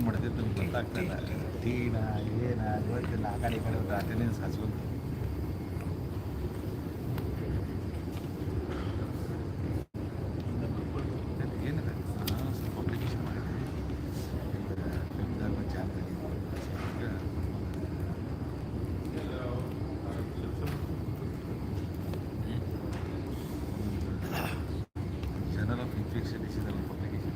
ಮಾಡಿದ್ರೆ ನಿಮ್ಗೆ ಗೊತ್ತಾಗ್ತಾಯಿಲ್ಲ. ಟೀನಾ ಏನಾ ಇವತ್ತಿನ ಆ ಕಡೆ ಅಟೆಂಡೆನ್ಸ್ ಹಾಸ್ಬೇಕು. ಏನಿಲ್ಲ ಸ್ವಲ್ಪ ಅಪ್ಲಿಕೇಶನ್ ಮಾಡಿದ್ದೀನಿ. Job general of infection disease publication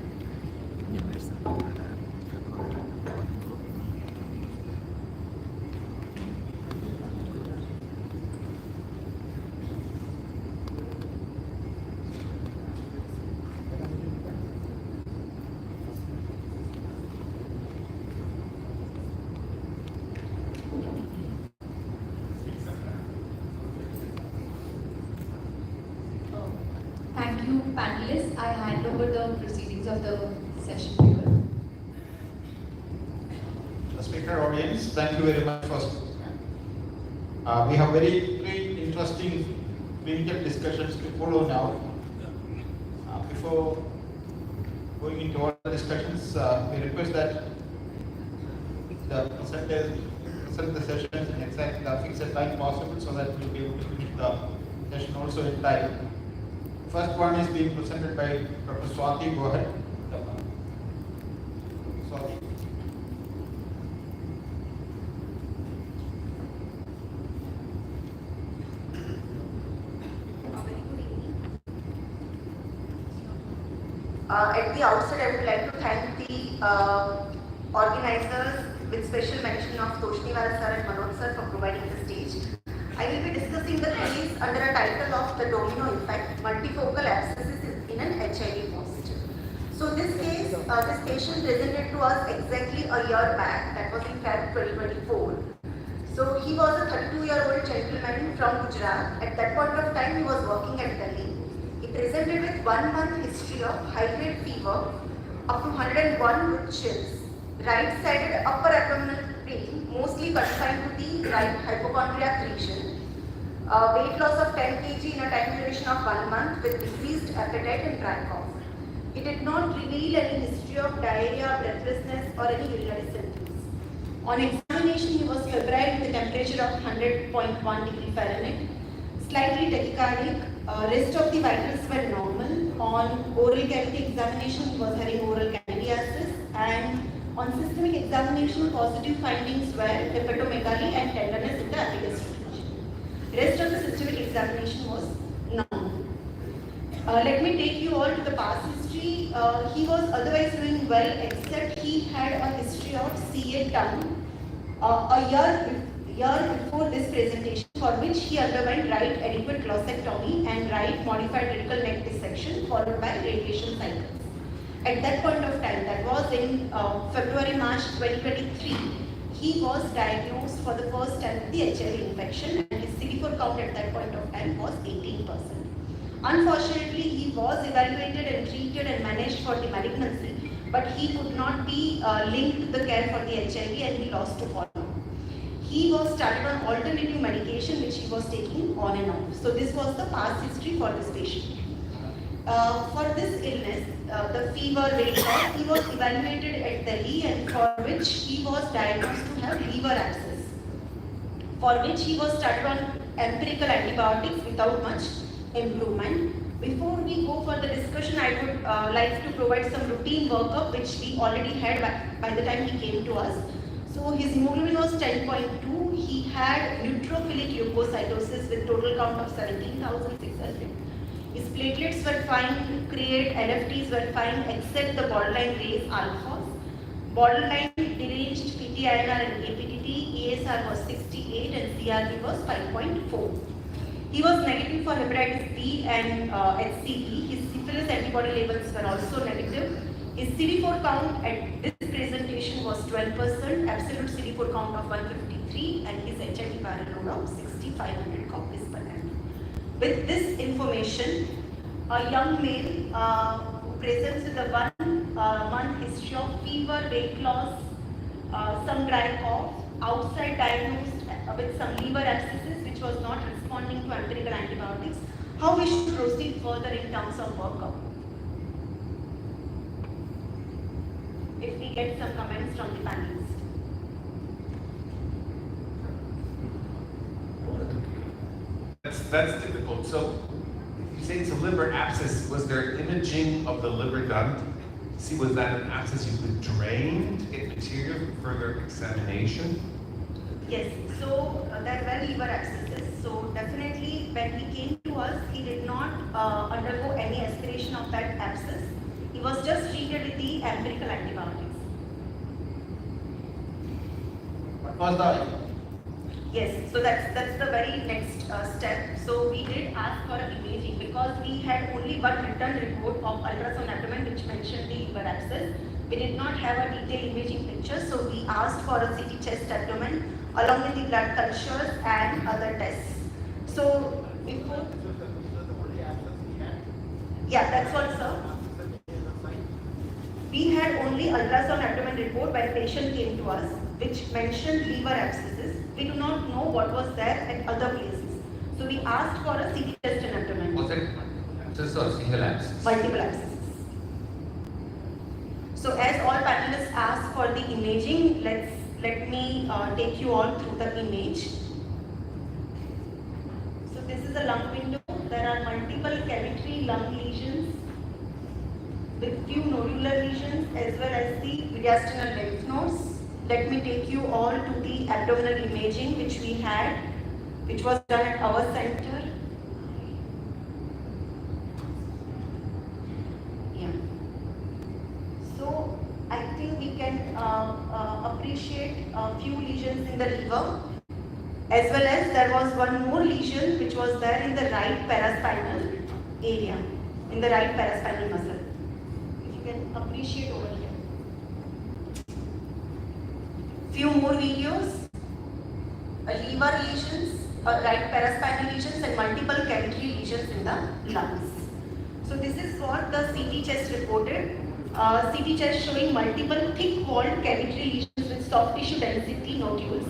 Thank you, panelists. I hand over the proceedings of the session. The speaker audience, thank you very much for speaking. We have three interesting clinical discussions to follow now. Before going into all the discussions, we request that the presenters present the sessions in exactly the fixed time possible so that we will be able to finish the session also in time. First one is being presented by Dr. Swati. Go ahead. Swati. At the outset, I would like to thank the organizers, with special mention of Toshniwal sir and Manoj sir for providing the stage. I will be discussing the case under a title of the Domino effect, multifocal abscesses in an HIV positive. So this case, this patient presented to us exactly a year back, that was in February 2024. So he was a 32-year-old gentleman from Gujarat. At that point of time, he was working at Delhi. He presented with 1 month history of high-grade fever, up to 101 with chills, right-sided upper abdominal pain, mostly confined to the right hypochondriac region. Weight loss of 10 kg in a time duration of 1 month with decreased appetite and dry cough. He did not reveal any history of diarrhea, breathlessness or any urinary symptoms. On examination, he was febrile with a temperature of 100.1 degree Fahrenheit, slightly tachycardic. Rest of the vitals were normal. On oral cavity examination, he was having oral candidiasis, and on systemic examination, positive findings were hepatomegaly and tenderness in the epigastric region. Rest of the systemic examination was normal. Let me take you all to the past history. He was otherwise doing well, except he had a history of CA tongue a year before this presentation, for which he underwent right adequate glossectomy and right modified radical neck dissection followed by radiation cycles. At that point of time, that was in February-March 2023, he was diagnosed for the first time with the HIV infection, and his CD4 count at that point of time was 18%. Unfortunately, he was evaluated and treated and managed for the malignancy, but he could not be linked to the care for the HIV, and he lost to follow. He was started on alternative medication which he was taking on and off. So this was the past history for this patient. For this illness, the fever, weight loss, he was evaluated at Delhi, and for which he was diagnosed to have liver abscess, for which he was started on empirical antibiotics without much improvement. Before we go for the discussion, I would like to provide some routine workup which we already had by the time he came to us. So his hemoglobin was 10.2. He had neutrophilic leukocytosis with total count of 17,600. His platelets were fine, create LFTs were fine except the borderline raised alphas. Borderline deranged PTINR and APTT, ESR was 68 and CRP was 5.4. He was negative for hepatitis B and HCV. His syphilis antibody levels were also negative. His CD4 count at this presentation was 12%, absolute CD4 count of 153, and his HIV viral load of 6,500 copies per annum. With this information, a young male who presents with a 1 month history of fever, weight loss, some dry cough, outside diagnosed with some liver abscesses which was not responding to empirical antibiotics, how we should proceed further in terms of workup. if we get some comments from the panelists. That's difficult. So, you say it's a liver abscess. Was there imaging of the liver done? See, was that an abscess you could drain to get material for further examination? Yes, so there were liver abscesses. So definitely when he came to us, he did not undergo any aspiration of that abscess. He was just treated with the empirical antibiotics. What was the Yes, so that's the very next step. So we did ask for imaging because we had only one written report of ultrasound abdomen which mentioned the liver abscess. We did not have a detailed imaging picture, so we asked for a CT chest abdomen along with the blood cultures and other tests. So before, yeah, that's what, sir. We had only ultrasound abdomen report when patient came to us, which mentioned liver abscesses. We do not know what was there at other places. So we asked for a CT chest and abdomen. Was it abscess or single abscess? Multiple abscesses. So as all panelists asked for the imaging, let me take you all through the image. So this is a lung window. There are multiple cavitary lung lesions with few nodular lesions as well as the mediastinal lymph nodes. Let me take you all to the abdominal imaging which we had, which was done at our center. Yeah. So I think we can appreciate a few lesions in the liver, as well as there was one more lesion which was there in the right paraspinal area, in the right paraspinal muscle. If you can appreciate over here. Few more videos, liver lesions, right paraspinal lesions and multiple cavitary lesions in the lungs. So this is what the CT chest reported. CT chest showing multiple thick-walled cavitary lesions with soft tissue density nodules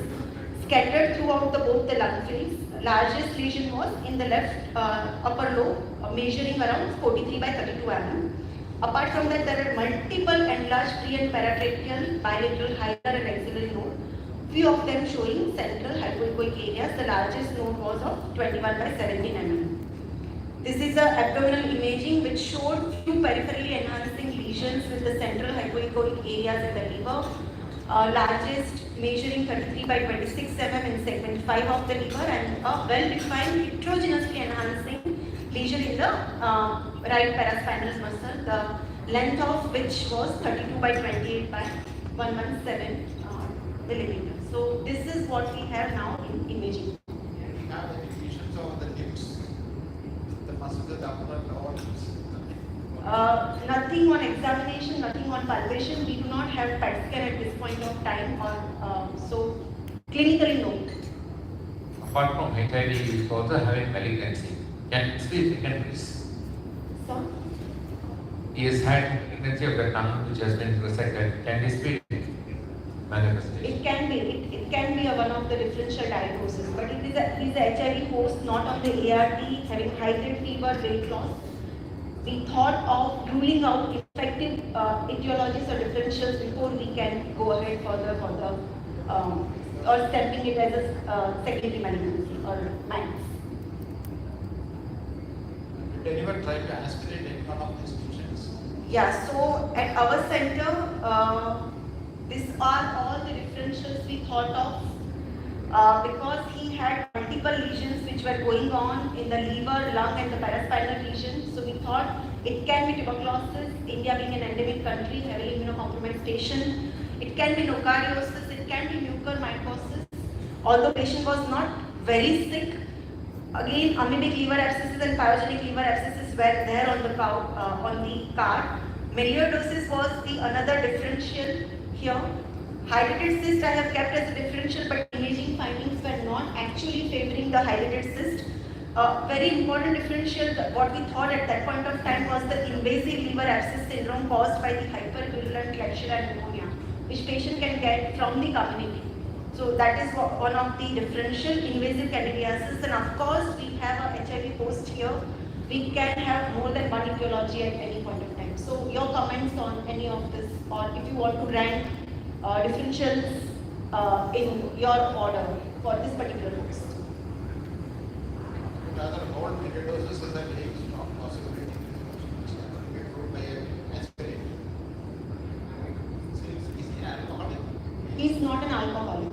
scattered throughout both the lung fields. Largest lesion was in the left upper lobe, measuring around 43 by 32 mm. Apart from that, there are multiple enlarged pre- and paratracheal, bilateral, hilar and axillary node. Few of them showing central hypoechoic areas. The largest node was of 21 by 17 mm. This is the abdominal imaging which showed few peripherally enhancing lesions with the central hypoechoic areas in the liver. Largest measuring 33 by 26 mm in segment 5 of the liver and a well-defined heterogenously enhancing lesion in the right paraspinal muscle, the length of which was 32 by 28 by 117 millimeters. So this is what we have now in imaging. we have any lesions of the hips, the muscles of the upper organs? Nothing on examination, nothing on palpation. We do not have PET scan at this point of time, or so clinically no. Apart from HIV, you also having malignancy. Can you speak again, please? So, He has had malignancy of the tongue which has been resected. Can you speak manifestation? it can be one of the differential diagnoses, but it is a HIV host not on the ART, having high grade fever, weight loss. We thought of ruling out infective etiologies or differentials before we can go ahead further for the or stamping it as a secondary malignancy or MAX. Did anyone try to aspirate any one of these lesions? Yeah, so at our center, these are all the differentials we thought of because he had multiple lesions which were going on in the liver, lung and the paraspinal region. So we thought it can be tuberculosis, India being an endemic country, heavily immunocompromised patient. It can be nocariosis, it can be mucormycosis. Although patient was not very sick, again amoebic liver abscesses and pyogenic liver abscesses were there on the card. Melioidosis was the another differential here. Hydrated cyst I have kept as a differential, but imaging findings were not actually favoring the hydrated cyst. Very important differential, what we thought at that point of time was the invasive liver abscess syndrome caused by the hypervirulent Klebsiella pneumonia, which patient can get from the community. So that is one of the differential invasive candidiasis, and of course we have a HIV host here we can have more than one etiology at any point of time. So your comments on any of this, or if you want to rank differentials in your order for this particular post. Rather, all metadosis is a very strong possibility to be proved by an aspirate. So is he an alcoholic? He is not an alcoholic.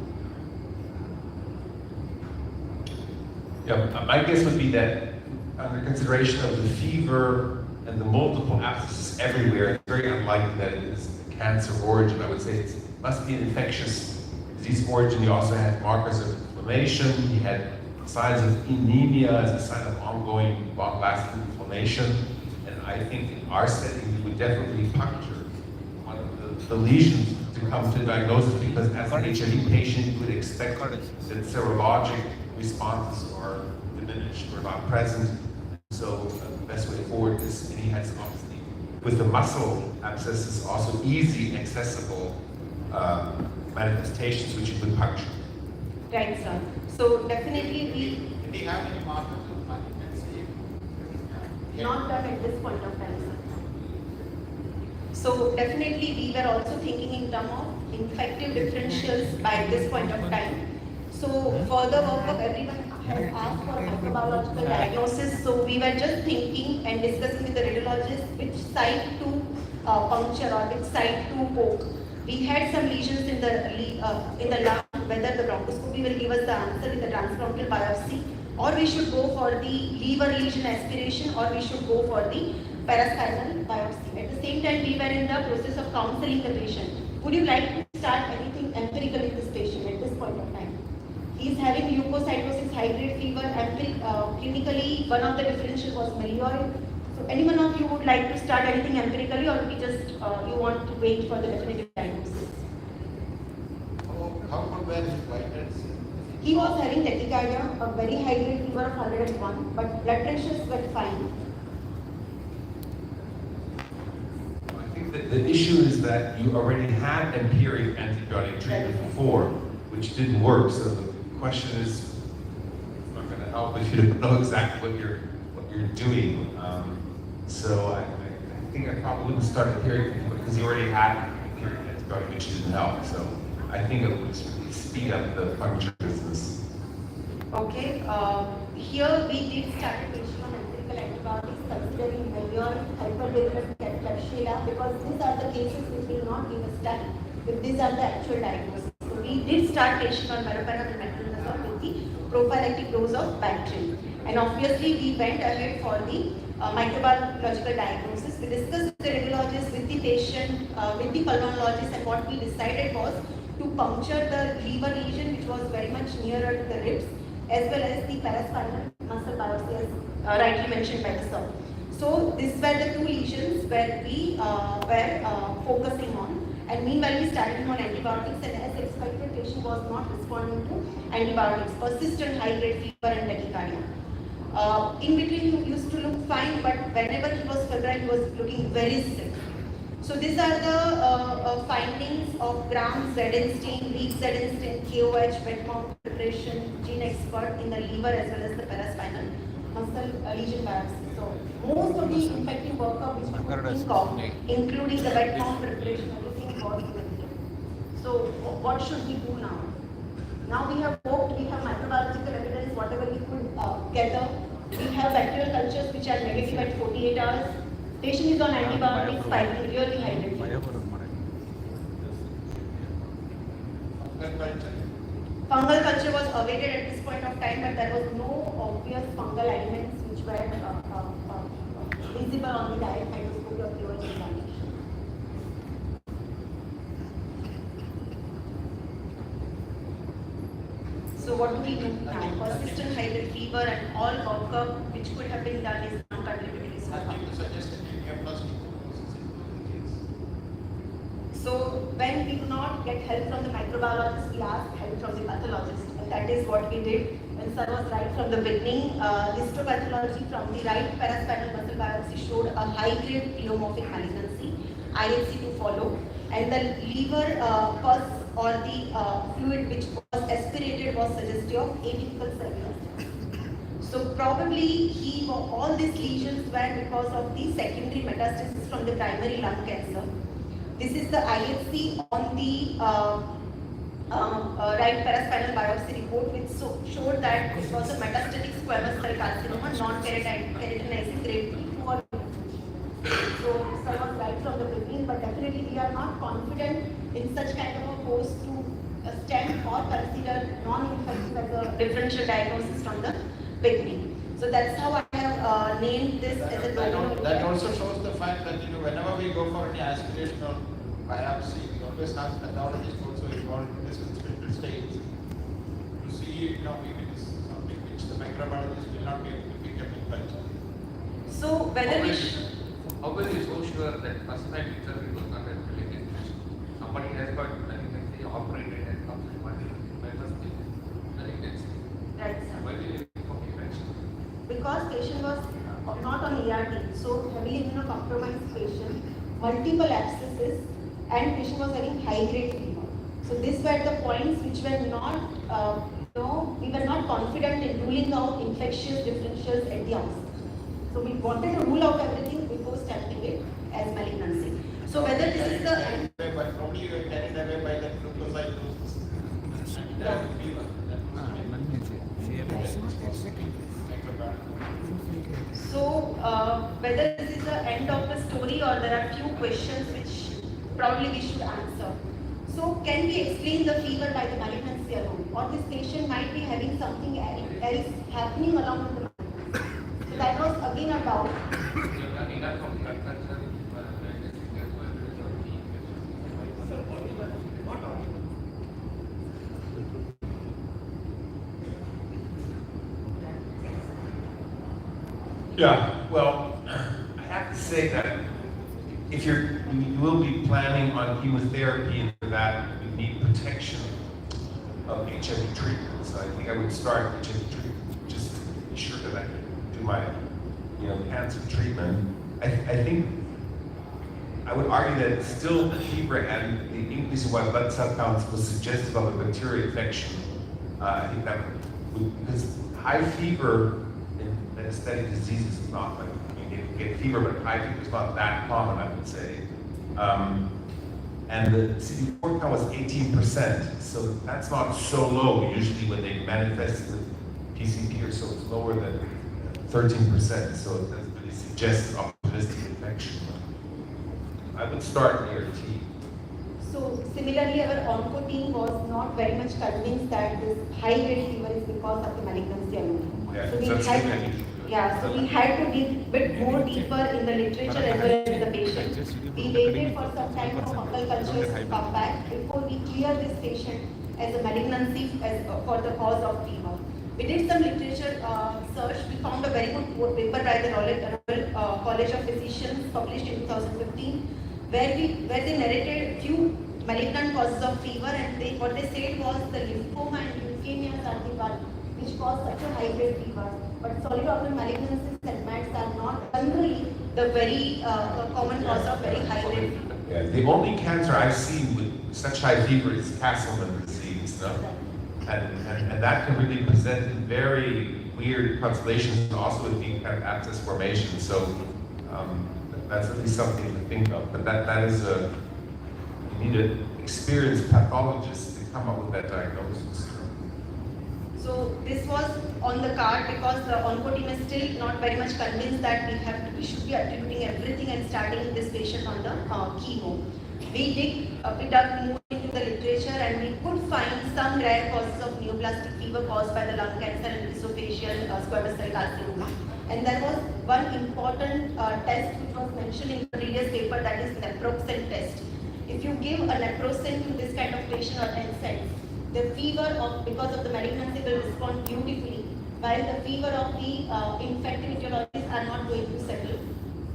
Yeah, my guess would be that under consideration of the fever and the multiple abscesses everywhere, it's very unlikely that it is a cancer origin. I would say it must be an infectious disease origin. He also had markers of inflammation. He had signs of anemia as a sign of ongoing long-lasting inflammation. And I think in our setting, we would definitely puncture one of the lesions to come to diagnosis, because as an HIV patient, you would expect that serologic responses are diminished or not present. So the best way forward is, and he has obviously, with the muscle abscesses, also easy, accessible manifestations which you could puncture. Right, sir. So definitely Did he have any markers of malignancy? not done at this point of time, sir. So definitely we were also thinking in terms of infective differentials by this point of time. So further work of everyone has asked for microbiological diagnosis. So we were just thinking and discussing with the radiologist which site to puncture or which site to poke. We had some lesions in the lung, whether the bronchoscopy will give us the answer in the transbronchial biopsy, or we should go for the liver lesion aspiration, or we should go for the paraspinal biopsy. At the same time, we were in the process of counseling the patient. Would you like to start anything empirical with this patient at this point of time? He is having leukocytosis, high-grade fever, clinically one of the differential was malioid. So any one of you would like to start anything empirically, or we just you want to wait for the definitive diagnosis? How good were his vitals? He was having tachycardia, a very high-grade fever of 101, but blood pressures were fine. I think that the issue is that you already had empiric antibiotic treatment before, which didn't work. So the question is, it's not going to help if you don't know exactly what you're doing. So I think I probably wouldn't start empiric because you already had empiric antibiotic, which didn't help. So I think it would speed up the puncture business. Okay, here we did start a patient on empirical antibiotics considering malioid, hypervirulent Klebsiella, because these are the cases which will not give us time, but these are the actual diagnoses. So we did start patient on meropenem and metronidazole with the prophylactic dose of Bactrim. And obviously we went ahead for the microbiological diagnosis. We discussed with the radiologist, with the patient, with the pulmonologist, and what we decided was to puncture the liver lesion, which was very much nearer to the ribs, as well as the paraspinal muscle biopsy, as rightly mentioned by the sir. So these were the two lesions where we were focusing on. And meanwhile, we started him on antibiotics, and as expected, patient was not responding to antibiotics, persistent high-grade fever and tachycardia. In between, he used to look fine, but whenever he was febrile, he was looking very sick. So these are the findings of Gram ZN stain, weak ZN stain, KOH, wet mount preparation, gene expert in the liver as well as the paraspinal muscle lesion biopsy. So most of the infective workup which we could think of, including the wet mount preparation, everything was good. So what should we do now? Now we have hoped, we have microbiological evidence, whatever we could gather. We have bacterial cultures which are negative at 48 hours. Patient is on antibiotics, fighting really high rate. Fungal culture was awaited at this point of time, but there was no obvious fungal elements which were visible on the diet microscopy of KOH examination. So what do we do now? Persistent high-grade fever and all workup which could have been done is non-contributory. So when we do not get help from the microbiologist, we ask help from the pathologist. And that is what we did. When sir was right from the beginning, histopathology from the right paraspinal muscle biopsy showed a high-grade pleomorphic malignancy, IHC to follow. And the liver pus or the fluid which was aspirated was suggestive of atypical cellular. So probably all these lesions were because of the secondary metastasis from the primary lung cancer. This is the IHC on the right paraspinal biopsy report, which showed that this was a metastatic squamous cell carcinoma, non-keratinizing grade 3, 2 or 3. So this was right from the beginning, but definitely we are not confident in such kind of a post to stent or consider non-infective as a differential diagnosis from the beginning. So that's how I have named this as a domino. That also shows the fact that whenever we go for any aspirational biopsy, we always have pathologists also involved in this special stage to see if it is something which the microbiologist will not be able to pick up in culture. So whether we should. How will you so sure that first time itself it was not a related infection? Somebody has got malignancy operated and comes with malignancy. Right, sir. Why will you inform infection? Because patient was not on ERT, so heavily immunocompromised patient, multiple abscesses, and patient was having high-grade fever. So these were the points which were not, we were not confident in ruling out infectious differentials at the outset. So we wanted to rule out everything before stamping it as malignancy. So whether this is the But probably you are carried away by the glucocytosis and fever. So whether this is the end of the story or there are few questions which probably we should answer. So can we explain the fever by the malignancy alone, or this patient might be having something else happening along with the malignancy? So that was again a doubt. Yeah, well, I have to say that if you will be planning on chemotherapy, and for that you need protection of HIV treatment. So I think I would start HIV treatment just to be sure that I can do my cancer treatment. I think I would argue that still the fever and the increase in white blood cell counts was suggestive of a bacterial infection. I think that because high fever in metastatic diseases is not like, you get fever, but high fever is not that common, I would say. And the CD4 count was 18%, so that's not so low. Usually when they manifest with PCP or so, it's lower than 13%, so it doesn't really suggest optimistic infection. I would start near T. So similarly, our onco team was not very much convinced that this high-grade fever is because of the malignancy alone. Yeah, So we that's had, really so we had to dig a bit more deeper in the literature as well as the patient. We waited for some time for fungal cultures to come back before we clear this patient as a malignancy for the cause of fever. We did some literature search. We found a very good paper by the Royal College of Physicians published in 2015, where they narrated few malignant causes of fever, and what they said was the lymphoma and leukemias are the one which cause such a high grade fever. But solid organ malignancies and MATs are not generally the very common cause of very high grade fever. Yeah, the only cancer I've seen with such high fever is Castleman disease, no? And that can really present in very weird constellations, and also with being kind of abscess formation. So that's at least something to think of. But that is you need an experienced pathologist to come up with that diagnosis. So this was on the card because the onco team is still not very much convinced that we should be attributing everything and starting this patient on the chemo. We dug more into the literature and we could find some rare causes of neoplastic fever caused by the lung cancer and esophageal squamous cell carcinoma. And there was one important test which was mentioned in the previous paper, that is naproxen test. If you give a naproxen to this kind of patient or NSAIDs, the fever because of the malignancy will respond beautifully, while the fever of the infected etiologies are not going to settle.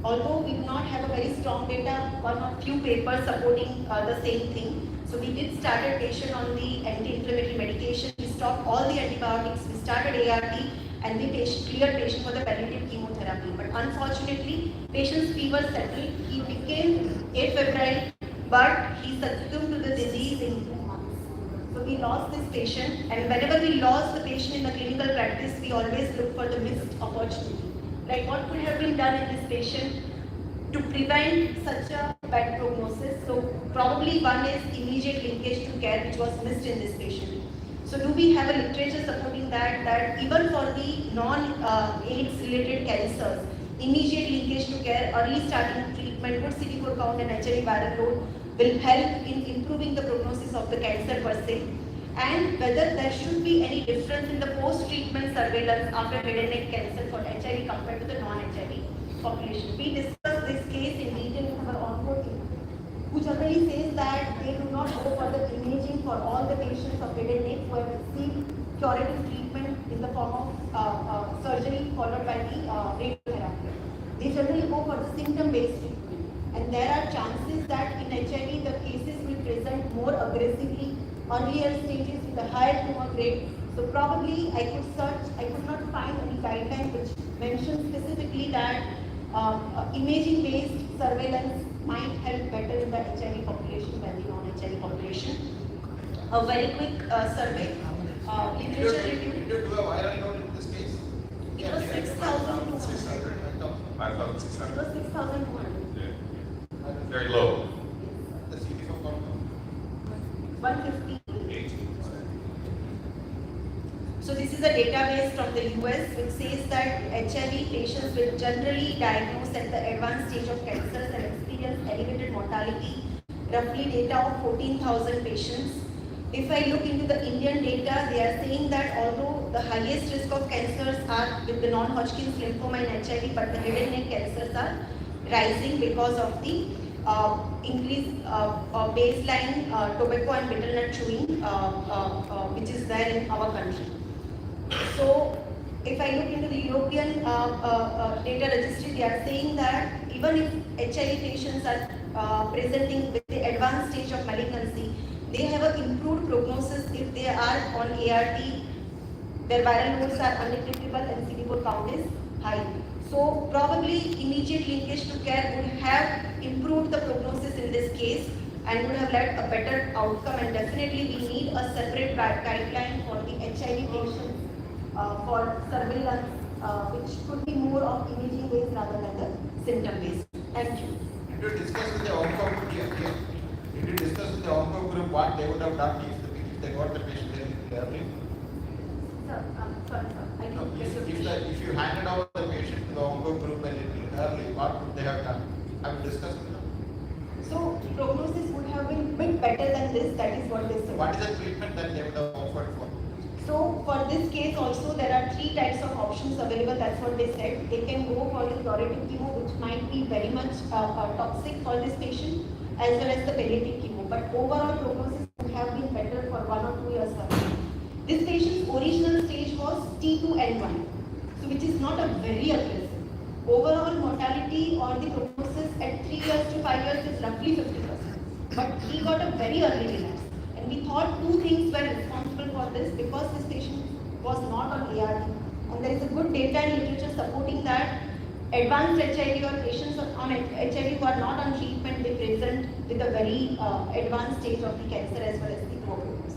Although we do not have a very strong data, one or few papers supporting the same thing. So we did start a patient on the anti-inflammatory medication. We stopped all the antibiotics. We started ART and we cleared patient for the palliative chemotherapy. But unfortunately, patient's fever settled. He became afebrile, but he succumbed to the disease in 2 months. So we lost this patient, and whenever we lost the patient in the clinical practice, we always look for the missed opportunity. Like what could have been done in this patient to prevent such a bad prognosis? So probably one is immediate linkage to care, which was missed in this patient. So do we have a literature supporting that even for the non-AIDS related cancers, immediate linkage to care, early starting treatment, good CD4 count and HIV viral load will help in improving the prognosis of the cancer per se, and whether there should be any difference in the post-treatment surveillance after head and neck cancer for HIV compared to the non-HIV population. We discussed this case in detail in our onboard team, who generally says that they do not go for the imaging for all the patients of head and neck who have received curative treatment in the form of surgery followed by the radiotherapy. They generally go for the symptom-based treatment. And there are chances that in HIV the cases will present more aggressively, earlier stages with a higher tumor grade. So probably I could not find any guideline which mentions specifically that imaging-based surveillance might help better in the HIV population than the non-HIV population. A very quick survey, literature review. Did you do a viral load in this case? It was 6,200. 600. I thought It 600. was 6,200. Very low. The CD4 count? 150. 18. So this is a database from the US which says that HIV patients will generally diagnosed at the advanced stage of cancers and experience elevated mortality, roughly data of 14,000 patients. If I look into the Indian data, they are saying that although the highest risk of cancers are with the non-Hodgkin's lymphoma and HIV, but the head and neck cancers are rising because of the increased baseline tobacco and bitter nut chewing which is there in our country. So if I look into the European data registry, they are saying that even if HIV patients are presenting with the advanced stage of malignancy, they have an improved prognosis if they are on ART, their viral loads are undetectable and CD4 count is high. So probably immediate linkage to care would have improved the prognosis in this case and would have led a better outcome, and definitely we need a separate guideline for the HIV patients for surveillance which could be more of imaging based rather than the symptom based. Thank you. Did you discuss with the onco Did you discuss with the onco group what they would have done if they got the patient early? Sir, sorry sir, I No, didn't get your question. if you handed over the patient to the onco group a little early, what would they have done? Have you discussed with them? So prognosis would have been a bit better than this, that is what they said. What is the treatment that they would have offered for? So for this case also there are 3 types of options available, that's what they said. They can go for the curative chemo which might be very much toxic for this patient, as well as the palliative chemo. But overall prognosis would have been better for 1 or 2 years earlier. This patient's original stage was T2N1, so which is not a very aggressive. Overall mortality or the prognosis at 3 years to 5 years is roughly 50%. But he got a very early relapse. And we thought 2 things were responsible for this, because this patient was not on ART. And there is a good data and literature supporting that advanced HIV or patients on HIV who are not on treatment, they present with a very advanced stage of the cancer as well as the prognosis.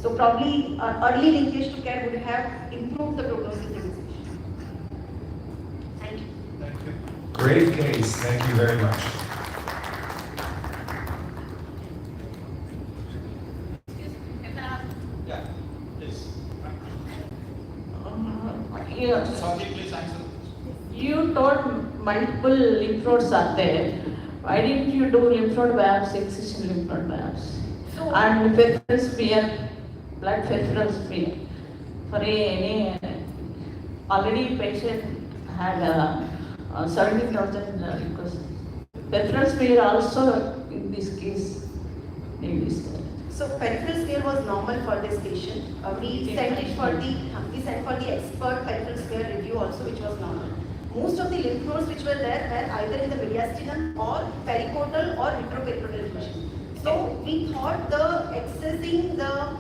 So probably early linkage to care would have improved the prognosis in this patient. Thank you. Thank you. Great case. Thank you very much. Yeah, please. Yeah. Sorry, please answer. You told multiple lymph nodes are there. Why didn't you do lymph node biopsy, excision lymph node biopsy? And peripheral smear, blood peripheral smear. For any already patient had 70,000 requests. Peripheral smear also in this case is there. So peripheral smear was normal for this patient. We sent for the expert peripheral smear review also, which was normal. Most of the lymph nodes which were there were either in the mediastinum or pericortal or retroperitoneal lesion. So we thought the accessing the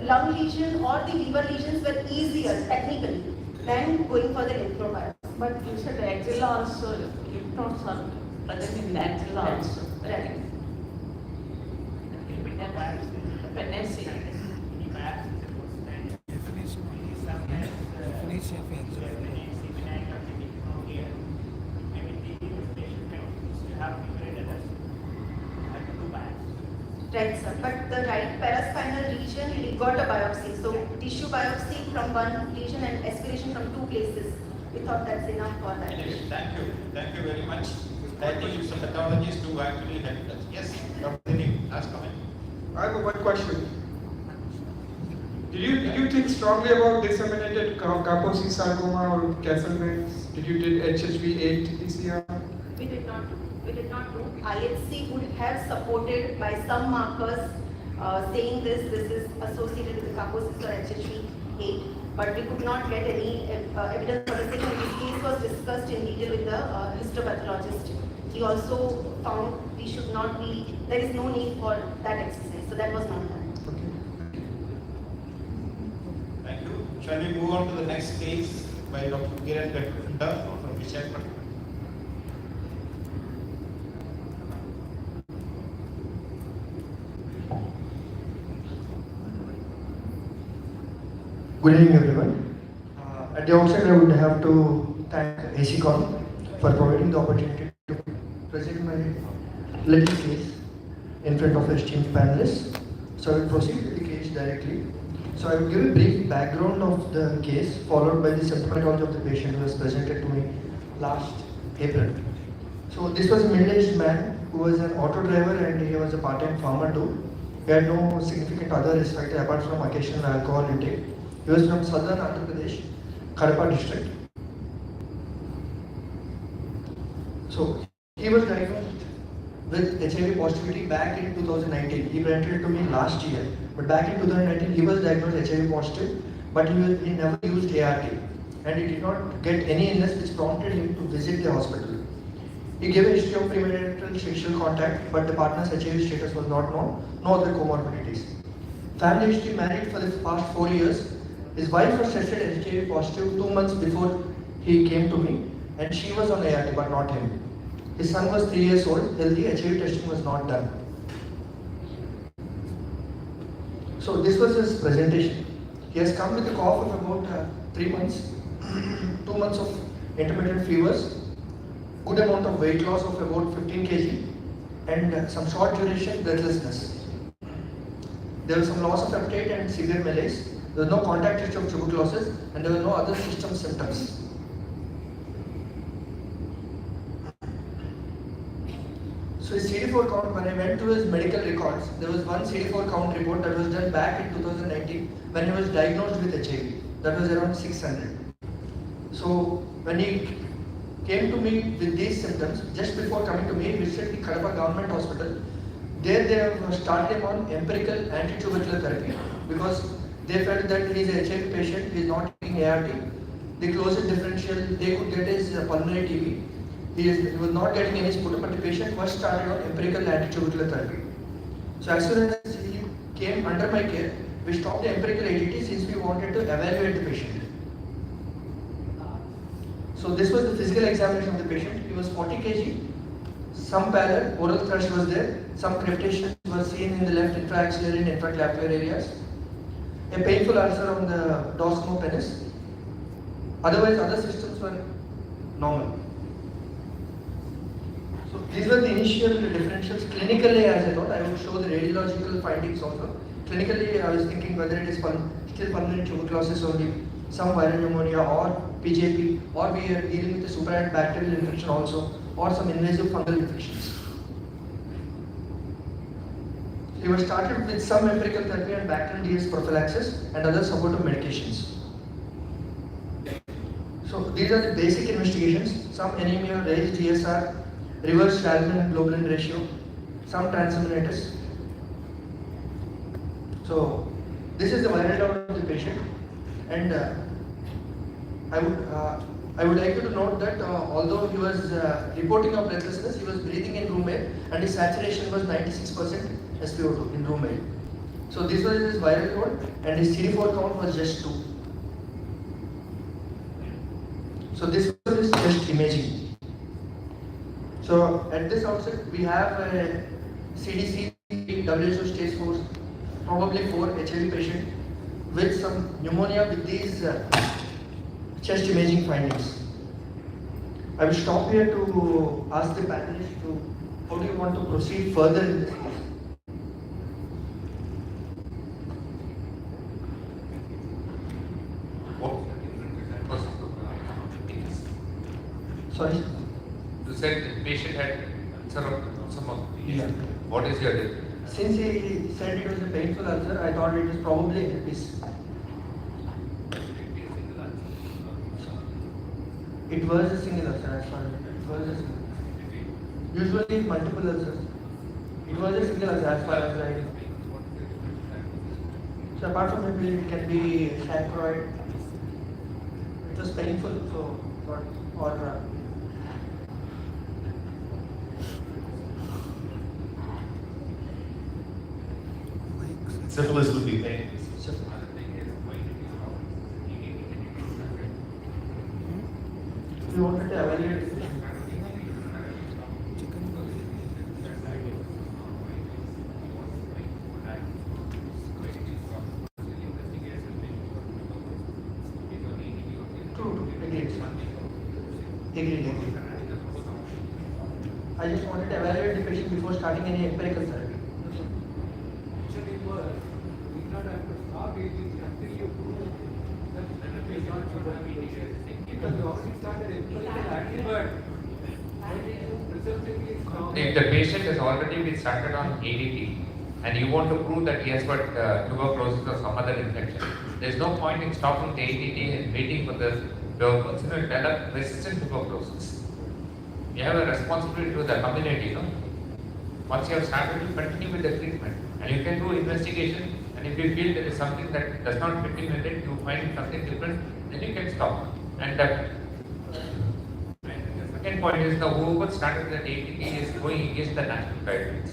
lung lesion or the liver lesions were easier technically than going for the lymph node biopsy. But you said the axilla also, lymph nodes are present in the axilla also. Right. NAC. Right, sir. But the right paraspinal region, it got a biopsy. So tissue biopsy from one lesion and aspiration from two places. We thought that's enough for that. Yes, thank you. Thank you very much. I think some pathologists do actually help us. Yes, Dr. Dilip, last comment. I have one question. Did you think strongly about disseminated Kaposi sarcoma or Castleman's? Did you did HHV8 PCR? We did not do. IHC would have supported by some markers saying this is associated with the Kaposi or HHV8, but we could not get any evidence for the same. This case was discussed in detail with the histopathologist. He also found there is no need for that exercise, so that was not done. Thank you. Shall we move on to the next case by Dr. Juergen from Visakhapatnam? Good evening, everyone. At the outset, I would have to thank ASICON for providing the opportunity to present my little case in front of esteemed panelists. So I will proceed with the case directly. So I will give a brief background of the case, followed by the symptomatology of the patient who was presented to me last April. So this was a middle-aged man who was an auto driver and he was a part-time farmer too. He had no significant other risk factor apart from occasional alcohol intake. He was from southern Andhra Pradesh, Kadapa district. So he was diagnosed with HIV positivity back in 2019. He presented to me last year, but back in 2019 he was diagnosed HIV positive, but he never used ART and he did not get any illness which prompted him to visit the hospital. He gave a history of premarital sexual contact, but the partner's HIV status was not known, no other comorbidities. Family history: married for the past 4 years. His wife was tested HIV positive 2 months before he came to me, and she was on ART but not him. His son was 3 years old, healthy, HIV testing was not done. So this was his presentation. He has come with a cough of about 3 months, 2 months of intermittent fevers, good amount of weight loss of about 15 kg, and some short duration breathlessness. There was some loss of appetite and severe malaise. There was no contact history of tuberculosis, and there were no other system symptoms. So his CD4 count, when I went to his medical records, there was one CD4 count report that was done back in 2019 when he was diagnosed with HIV. That was around 600. So when he came to me with these symptoms, just before coming to me, he visited the Kadapa Government Hospital. There they have started him on empirical anti-tubercular therapy because they felt that he is a HIV patient, he is not taking ART. The closest differential they could get is pulmonary TB. He was not getting any sputum, but the patient was started on empirical anti-tubercular therapy. So as soon as he came under my care, we stopped the empirical ATT since we wanted to evaluate the patient. So this was the physical examination of the patient. He was 40 kg, some pallor, oral thrush was there, some crepitations were seen in the left intraaxillary and intraclavicular areas, a painful ulcer on the dorsum penis. Otherwise, other systems were normal. So these were the initial differentials. Clinically, as I thought, I would show the radiological findings also. Clinically, I was thinking whether it is still pulmonary tuberculosis only, some viral pneumonia or PJP, or we are dealing with a superadded bacterial infection also, or some invasive fungal infections. He was started with some empirical therapy and bacterial DS prophylaxis and other supportive medications. So these are the basic investigations: some anemia, raised DSR, reversed albumin globulin ratio, some transaminitis. So this is the viral load of the patient, and I would like you to note that although he was reporting of breathlessness, he was breathing in room air, and his saturation was 96% SpO2 in room air. So this was his viral load, and his CD4 count was just 2. So this was his chest imaging. So at this outset, we have a CDC WHO stage 4 probably 4 HIV patients with some pneumonia with these chest imaging findings. I will stop here to ask the panelists to how do you want to proceed further in this case. Sorry? You said the patient had some of these. Yeah. What is your difference? Since he said it was a painful ulcer, I thought it is probably herpes. It was a single ulcer as far as it was a single. Usually multiple ulcers. It was a single ulcer as far as I know. So apart from herpes, it can be chancroid. It was painful, so or Syphilis would be painful. we wanted to evaluate the patient. True, agreed. I just wanted to evaluate the patient before starting any empirical therapy. If the patient has already been started on ADT and you want to prove that he has got tuberculosis or some other infection, there is no point in stopping the ADT and waiting for the person to develop resistant tuberculosis. You have a responsibility to the community, no? Once you have started, you continue with the treatment and you can do investigation, and if you feel there is something that does not fit in with it, you find something different, then you can stop. And the second point is the whoever started the ATT is going against the national guidelines.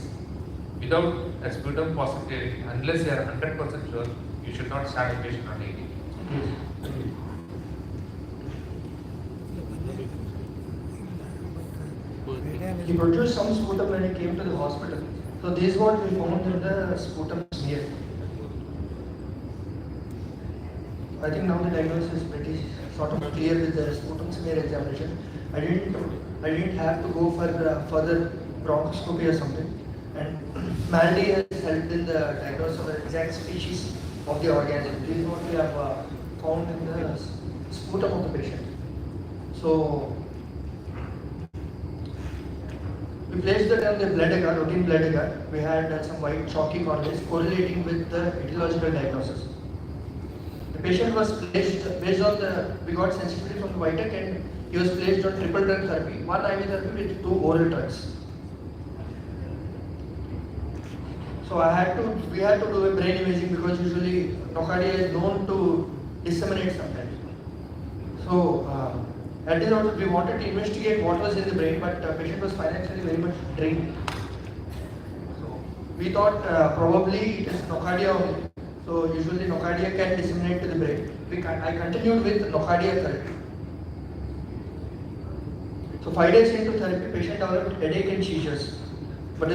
Without a sputum positivity, unless you are 100% sure, you should not start a patient on ATT. He produced some sputum when he came to the hospital. So this is what we found in the sputum smear. I think now the diagnosis is pretty sort of clear with the sputum smear examination. I didn't have to go for further bronchoscopy or something. And Maldi has helped in the diagnosis of the exact species of the organism. This is what we have found in the sputum of the patient. So we placed that on the blood agar, routine blood agar. We had some white chalky corners correlating with the etiological diagnosis. The patient was placed based on we got sensitivity from the white egg, and he was placed on triple drug therapy, 1 IV therapy with 2 oral drugs. So we had to do a brain imaging because usually nocardia is known to disseminate sometimes. So at this point we wanted to investigate what was in the brain, but the patient was financially very much drained. So we thought probably it is nocardia only. So usually nocardia can disseminate to the brain. I continued with nocardia therapy. So 5 days into therapy, patient developed headache and seizures. But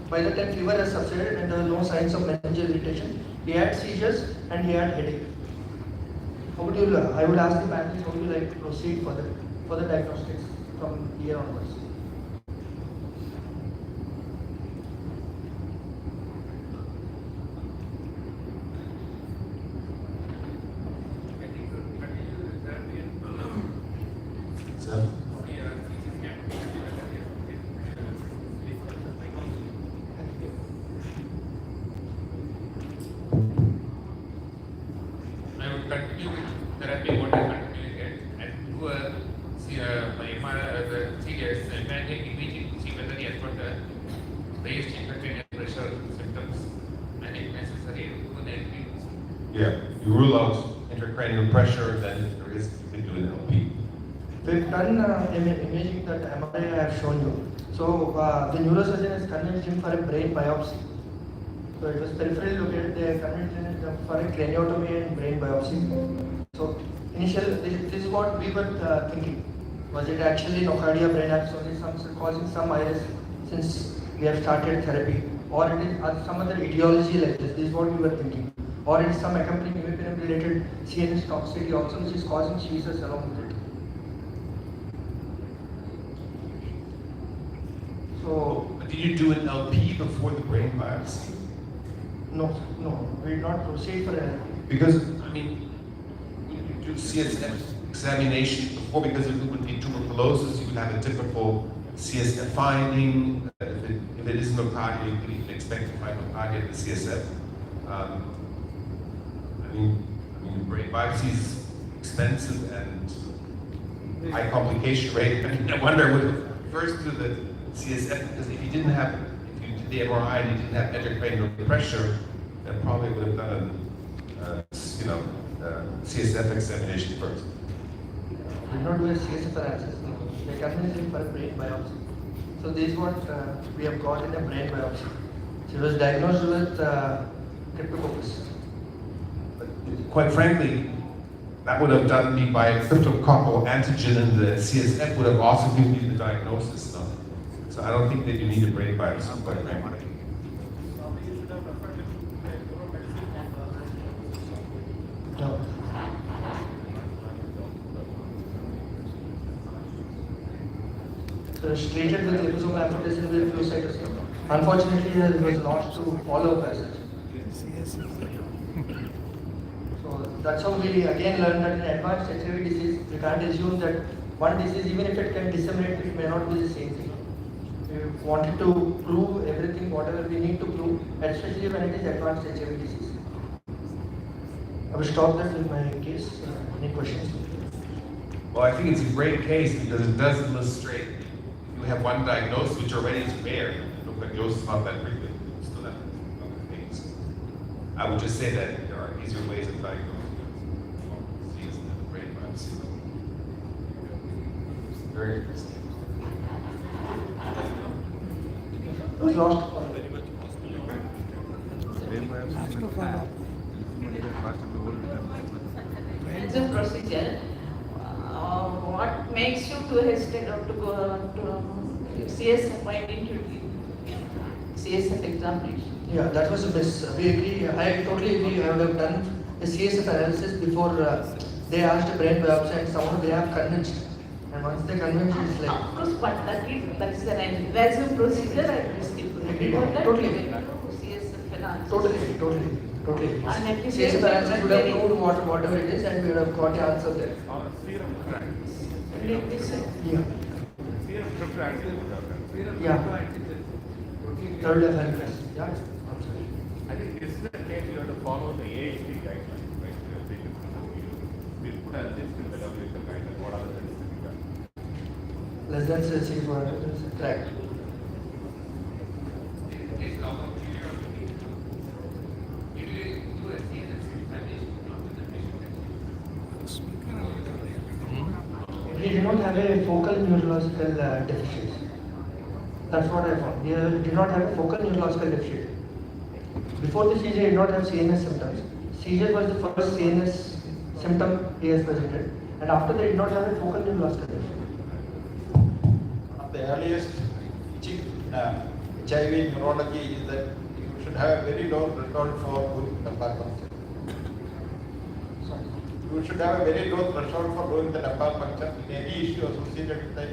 by the time fever has subsided and there were no signs of meningeal irritation, he had seizures and he had headache. I would ask the panelists how would you like to proceed for the diagnostics from here onwards. You rule out intracranial pressure, then there is, you can do an LP. We've done imaging that MRI I have shown you. So the neurosurgeon has convinced him for a brain biopsy. So it was peripherally located. They convinced him for a craniotomy and brain biopsy. So initially, this is what we were thinking. Was it actually nocardia brain abscesses causing some iris since we have started therapy? or it is some other etiology like this. This is what you were thinking. Or it is some accompanying immunotherapy related CNS toxicity also which is causing seizures along with it. So, But did you do an LP before the brain biopsy? no, we did not proceed for an LP. Because, I mean, you do CSF examination before, because if it would be tuberculosis, you would have a typical CSF finding. If it is nocardia, you can expect to find nocardia in the CSF. I mean, brain biopsy is expensive and high complication rate. I mean, I wonder, I would first do the CSF, because if you did the MRI and you didn't have intracranial pressure, then probably would have done a CSF examination first. We did not do a CSF analysis. They convinced him for a brain biopsy. So this is what we have got in a brain biopsy. She was diagnosed with cryptococcus. Quite frankly, that would have done me by a cryptococcal antigen in the CSF would have also given you the diagnosis. No? So I don't think that you need a brain biopsy, quite frankly. No. So it's treated with liposomal amphotericin with flucytosine. Unfortunately, it was lost to follow-up as such. So that's how we again learned that in advanced HIV disease, we can't assume that one disease, even if it can disseminate, it may not be the same thing. We wanted to prove everything, whatever we need to prove, especially when it is advanced HIV disease. I will stop that with my case. Any questions? Well, I think it's a great case because it does illustrate you have one diagnosis which already is rare. The diagnosis is not that frequent. You still have other things. I would just say that there are easier ways of diagnosing disease than the brain biopsy. Very interesting. It was lost. It's a procedure. What makes you to hesitate or to go to CSF? Why didn't you do CSF examination? Yeah, that was a miss. We agree. I totally agree. I would have done a CSF analysis before they asked a brain biopsy, and somehow they have convinced. And once they convinced, it's like. Of course, but that's an invasive procedure. I risk it. Totally. CSF analysis. Totally. And at least CSF analysis would have proved whatever it is, and we would have got the answer there. Yeah. Third level interest. Yeah. I think this is the case you have to follow the AHP guidelines, right? We put a list in the WHO guidelines. What are the things to be done? Less than 64 correct. He did not have a focal neurological deficiency. That's what I found. He did not have a focal neurological deficiency. Before the seizure, he did not have CNS symptoms. Seizure was the first CNS symptom he has presented, and after that, he did not have a focal neurological deficiency. The earliest teaching HIV neurology is that you should have a very low threshold for doing the lumbar puncture. You should have a very low threshold for doing the lumbar puncture in any issue associated with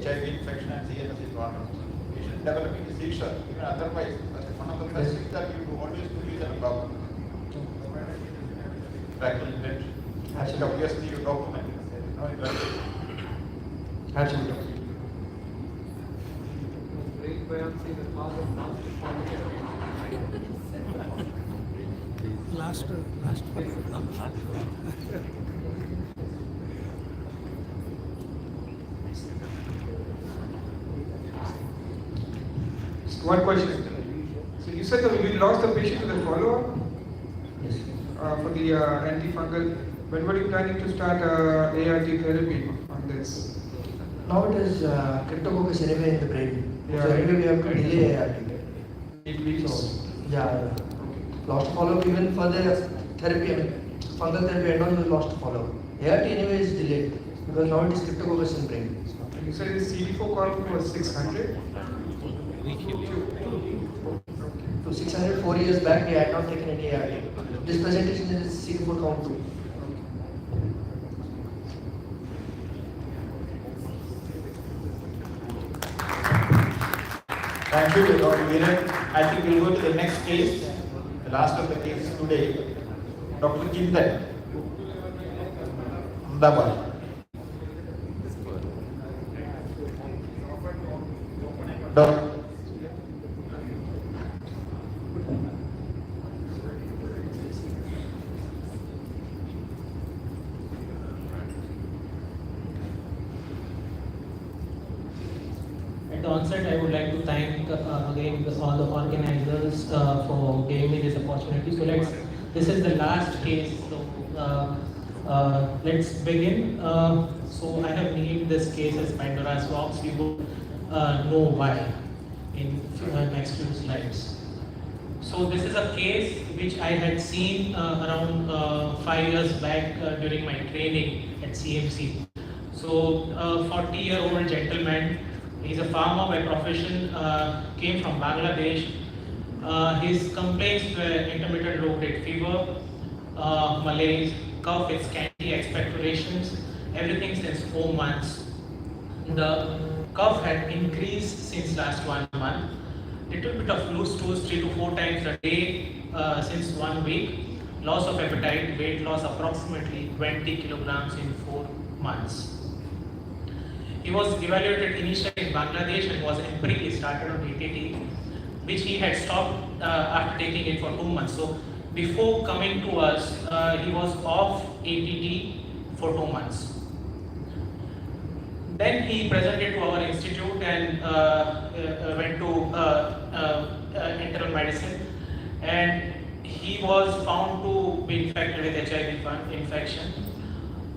HIV infection and CNS involvement. You should develop a seizure. Even otherwise, one of the best things that you do always do is a lumbar puncture. Practical intention. Obviously, you document it. Absolutely. Last. One question. So you said that you lost the patient to the follow-up? Yes. For the antifungal. When were you planning to start ART therapy on this? Now it is cryptococcus anyway in the brain. Yeah. So anyway we have to delay ART. 8 weeks. So, yeah. Lost follow-up even for the therapy, I mean, fungal therapy and all was lost follow-up. ART anyway is delayed because now it is cryptococcus in brain. You said the CD4 count was 600? 600 4 years back, we had not taken any ART. This presentation is CD4 count 2. Thank you, Dr. Veeran. I think we'll go to the next case, the last of the cases today. Dr. Chintan. Ahmedabad. Dr. At the onset, I would like to thank again all the organizers for giving me this opportunity. So this is the last case. So let's begin. So I have named this case as Pandora's box. We will know why in next few slides. So this is a case which I had seen around 5 years back during my training at CMC. So a 40-year-old gentleman, he's a farmer by profession, came from Bangladesh. His complaints were intermittent low-grade fever, malaise, cough with scanty expectorations, everything since 4 months. The cough had increased since last 1 month. Little bit of loose stools 3 to 4 times a day since 1 week. Loss of appetite, weight loss approximately 20 kilograms in 4 months. He was evaluated initially in Bangladesh and was empirically started on ATT, which he had stopped after taking it for 2 months. So before coming to us, he was off ATT for 2 months. Then he presented to our institute and went to internal medicine, and he was found to be infected with HIV infection.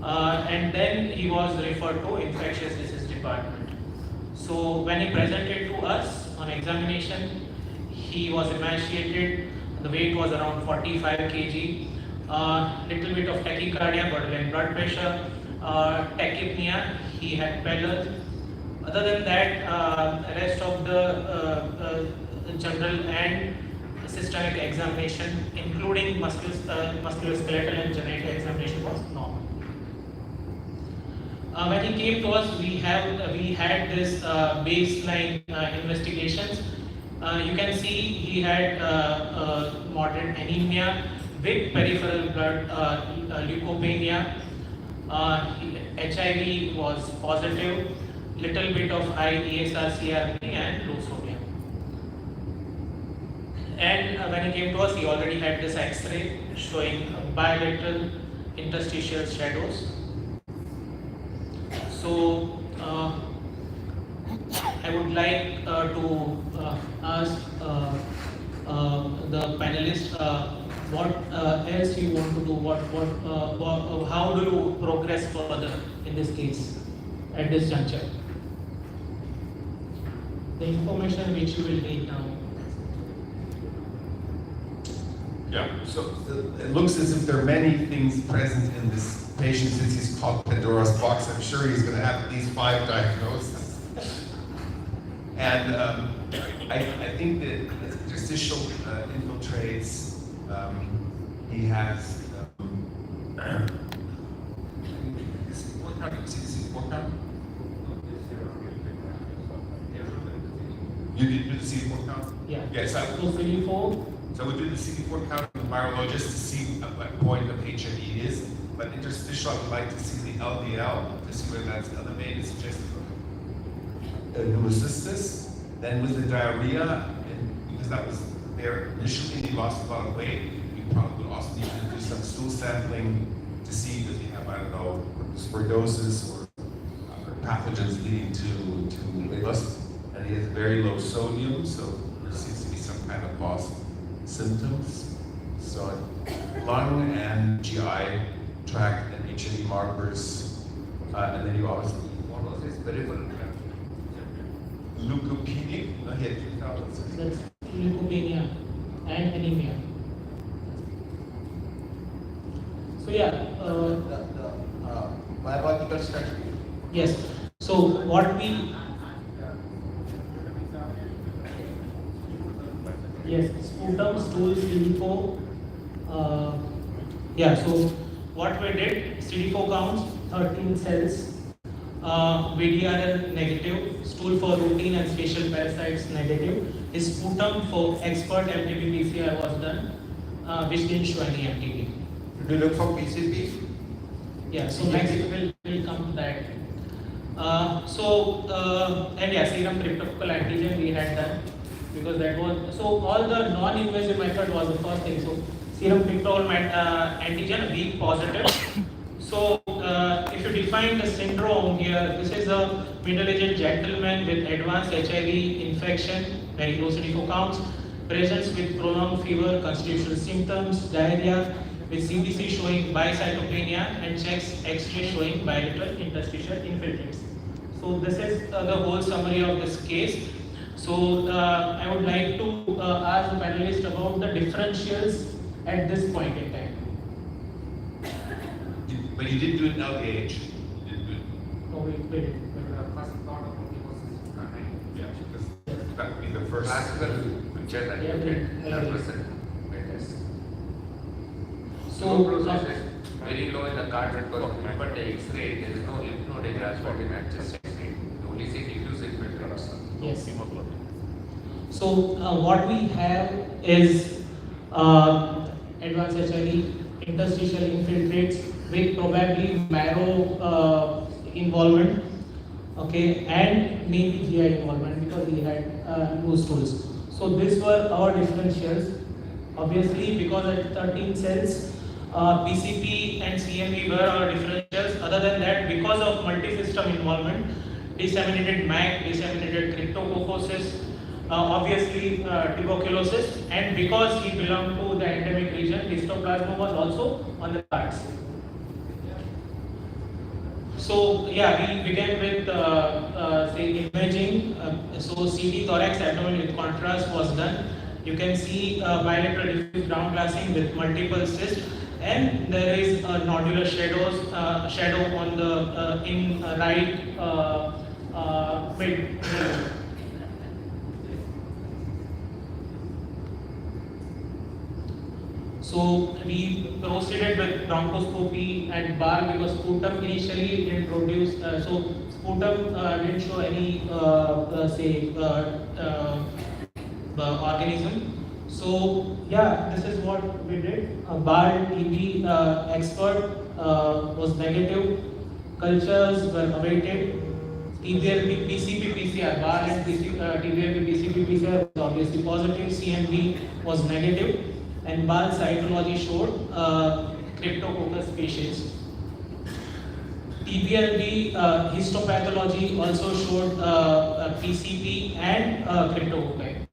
And then he was referred to infectious disease department. So when he presented to us on examination, he was emaciated. The weight was around 45 kg. Little bit of tachycardia, borderline blood pressure, tachypnea. He had pallor. Other than that, rest of the general and systemic examination, including musculoskeletal and genital examination, was normal. When he came to us, we had this baseline investigations. You can see he had moderate anemia with peripheral blood leukopenia. HIV was positive, little bit of high ESR-CRP and low sodium. And when he came to us, he already had this X-ray showing bilateral interstitial shadows. So I would like to ask the panelists what else you want to do, how do you progress further in this case at this juncture? The information which you will need now. Yeah, so it looks as if there are many things present in this patient since he's called Pandora's box. I'm sure he's going to have at least 5 diagnoses. And I think that interstitial infiltrates, he has, you did do the CD4 count? Yeah. Yes. So CD4. So we do the CD4 count in the virologist to see at what point of HIV is, but interstitial, I would like to see the LDL to see whether that's elevated, suggestive of pneumocystis. Then with the diarrhea, and because that was there initially, he lost a lot of weight, we probably would also need to do some stool sampling to see if he have, I don't know, sporosis or pathogens leading to weight loss. And he has very low sodium, so there seems to be some kind of loss symptoms. So lung and GI tract and HIV markers, and then you obviously, what was his peripheral tract? Leukopenic, he had 2006. That's leukopenia and anemia. So yeah, biological study. yes. So what we, yes, spoon. stool CD4. So what we did, CD4 counts, 13 cells, VDRL negative, stool for routine and spatial parasites negative, sputum for expert MTB PCR was done, which didn't show any MTB. Did you look for PCP? Yeah, so next we'll come to that. Serum cryptophysical antigen we had done, because that was, so all the non-invasive method was the first thing. So serum cryptophysical antigen weak positive. So if you define the syndrome here, this is a middle-aged gentleman with advanced HIV infection, very low CD4 counts, presence with prolonged fever, constitutional symptoms, diarrhea, with CBC showing bicytopenia and checks X-ray showing bilateral interstitial infiltrates. So this is the whole summary of this case. So I would like to ask the panelists about the differentials at this point in time. But you did do it LDH. You did do it. No, we did. First thought of multifocal. Yeah, because that would be the first. Classical picture that you did Yeah, represent. So, process is very low in the cartridge, but the X-ray, there is no lymph node enlargement in just X-ray. You only see diffuse infiltrates. yes. So what we have is advanced HIV, interstitial infiltrates with probably marrow involvement, okay, and maybe GI involvement because we had loose stools. So these were our differentials. Obviously, because at 13 cells, PCP and CMV were our differentials. Other than that, because of multi-system involvement, disseminated MAC, disseminated cryptococcosis, obviously tuberculosis, and because he belonged to the endemic region, histoplasma was also on the cards. So yeah, we began with say imaging. So CD thorax abdomen with contrast was done. You can see bilateral diffuse ground glassing with multiple cysts, and there is a nodular shadow on the in right mid. So we proceeded with bronchoscopy and BAR because sputum initially didn't produce, so sputum didn't show any organism. So yeah, this is what we did. BAR TB expert was negative. Cultures were awaited. TBLP, PCP, PCR, BAR and TBLP, PCP, PCR was obviously positive. CMV was negative. And BAL cytology showed cryptococcus species. TBLB histopathology also showed PCP and cryptococci.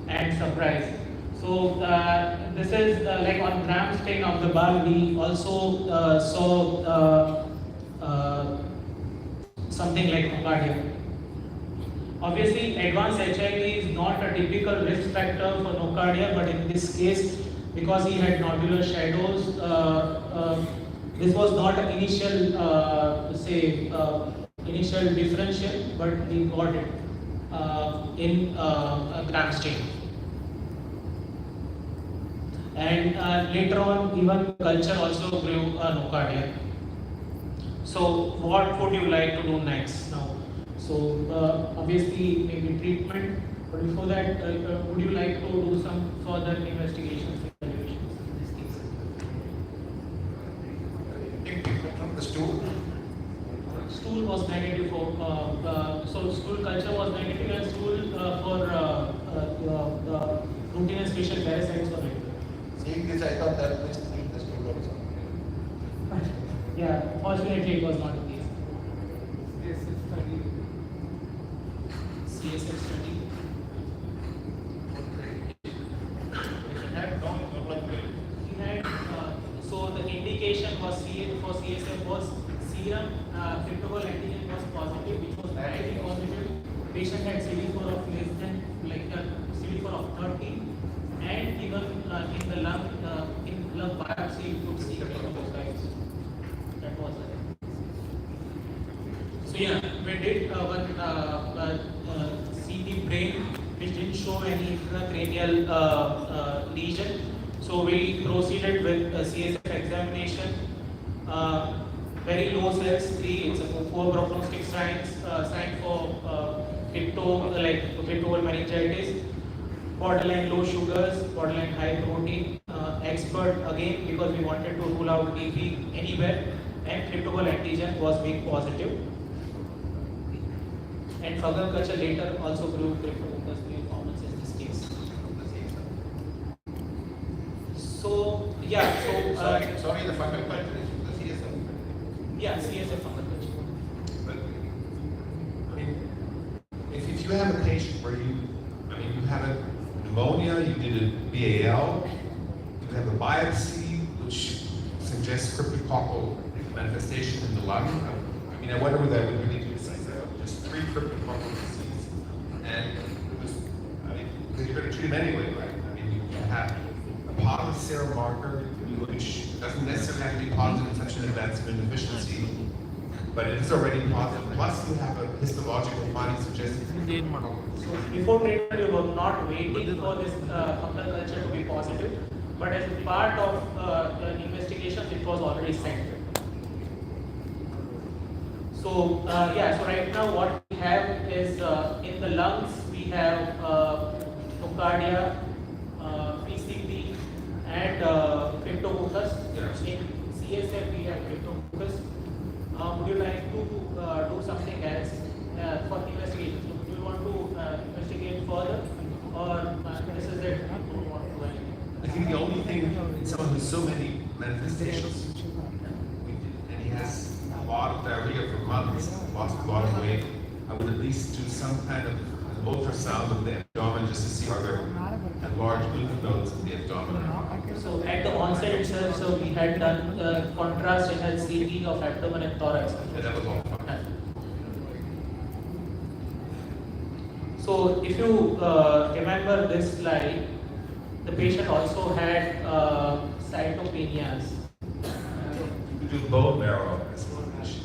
And surprise. So this is like on gram stain of the BAL, we also saw something like nocardia. Obviously, advanced HIV is not a typical risk factor for nocardia, but in this case, because he had nodular shadows, this was not an initial, initial differential, but we got it in gram stain. And later on, even culture also grew nocardia. So, what would you like to do next now? So obviously maybe treatment, but before that, would you like to do some further investigations, evaluations in this case? From the stool? Stool was negative for, so stool culture was negative and stool for routine and spatial parasites were negative. Seeing this, I thought that was the stool also. Yeah, fortunately it was not the case. CSF study. He had, so the indication was for CSF was serum cryptococcal antigen was positive, which was directly positive. Patient had CD4 of less than CD4 of 30, and even in the lung biopsy you could see cryptococci. That was it. So yeah, we did one CT brain which didn't show show any intracranial lesion. So we proceeded with CSF examination. Very low cells, 3, it's a 4 prognostic sign for cryptoval meningitis. Borderline low sugars, borderline high protein. Expert again because we wanted to rule out BP anywhere, and cryptoval antigen was being positive. And fungal culture later also proved cryptococcus performance in this case. So yeah, sorry, the fungal culture is the CSF. Yeah, CSF fungal culture. But I mean, if you have a patient where you have a pneumonia, you did a BAL, you have a biopsy which suggests cryptococcal manifestation in the lung. I mean, I wonder whether that would really do just 3 cryptococcal disease, and it was, because you're going to treat them anyway, right? I mean, you have a positive serum marker, which doesn't necessarily have to be positive in such an advanced immunodeficiency, but it is already positive. Plus, you have a histological finding suggesting. So before treatment, we were not waiting for this fungal culture to be positive, but as a part of the investigations, it was already sent. So yeah, so right now what we have is in the lungs we have nocardia, PCP, and cryptococcus. In CSF we have cryptococcus. Would you like to do something else for investigation? So do you want to investigate further, or this is it? I think the only thing in someone with so many manifestations, and he has a lot of diarrhea for months, lost a lot of weight, I would at least do some kind of an ultrasound of the abdomen just to see are there large lymph nodes in the abdomen. So at the onset itself, so we had done contrast and had CT of abdomen and thorax. Yeah, that was all fine. So if you remember this slide, the patient also had cytopenias. We do bone marrow exploration.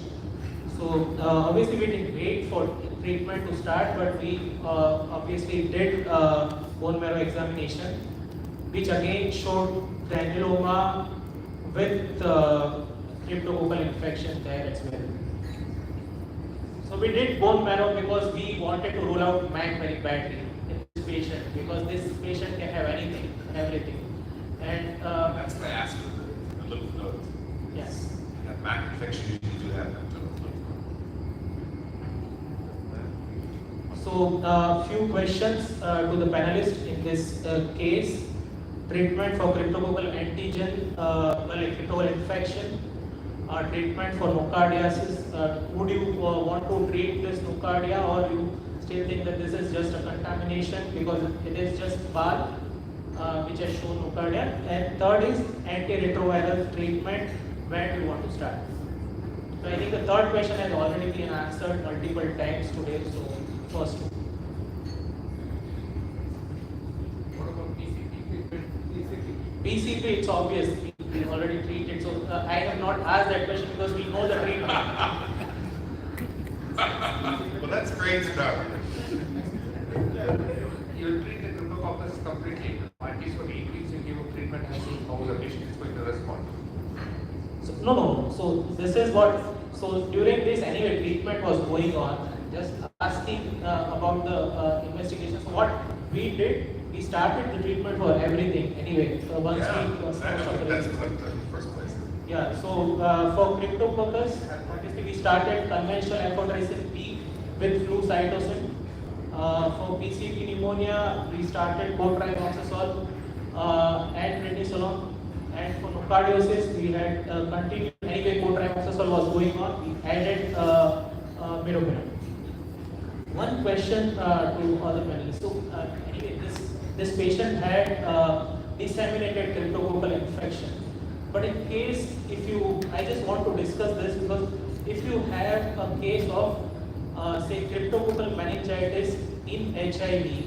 So obviously we didn't wait for treatment to start, but we obviously did bone marrow examination, which again showed granuloma with cryptococcal infection there as well. So we did bone marrow because we wanted to rule out MAC very badly in this patient, because this patient can have anything, everything. And that's why I asked for the lymph nodes. yes. That MAC infection usually do have that. So few questions to the panelists in this case. Treatment for cryptococcal antigen, cryptococcal infection, treatment for nocardiasis. Would you want to treat this nocardia, or you still think that this is just a contamination because it is just BAL, which has shown nocardia? And third is antiretroviral treatment. When do you want to start? So I think the third question has already been answered multiple times today. So first two. What about PCP? PCP, it's obvious, we already treated, so I have not asked that question because we know the treatment. Well, that's great to know. You treat the cryptococcus completely. At least for 8 weeks, you give a treatment and see how the patient is going to respond. So, no. So this is what. So during this anyway, treatment was going on. Just asking about the investigation. So what we did, we started the treatment for everything anyway. So once That's the first place. Yeah. So for cryptococcus, obviously we started conventional amphotericin B with flucytosine. For PCP pneumonia, we started cotrimoxazole and prednisolone. And for nocardiosis, we had continued. Anyway, cotrimoxazole was going on. We added midazolam. One question to all the panelists. So anyway, this patient had disseminated cryptococcal infection. But in case, I just want to discuss this because if you have a case of say cryptococcal meningitis in HIV,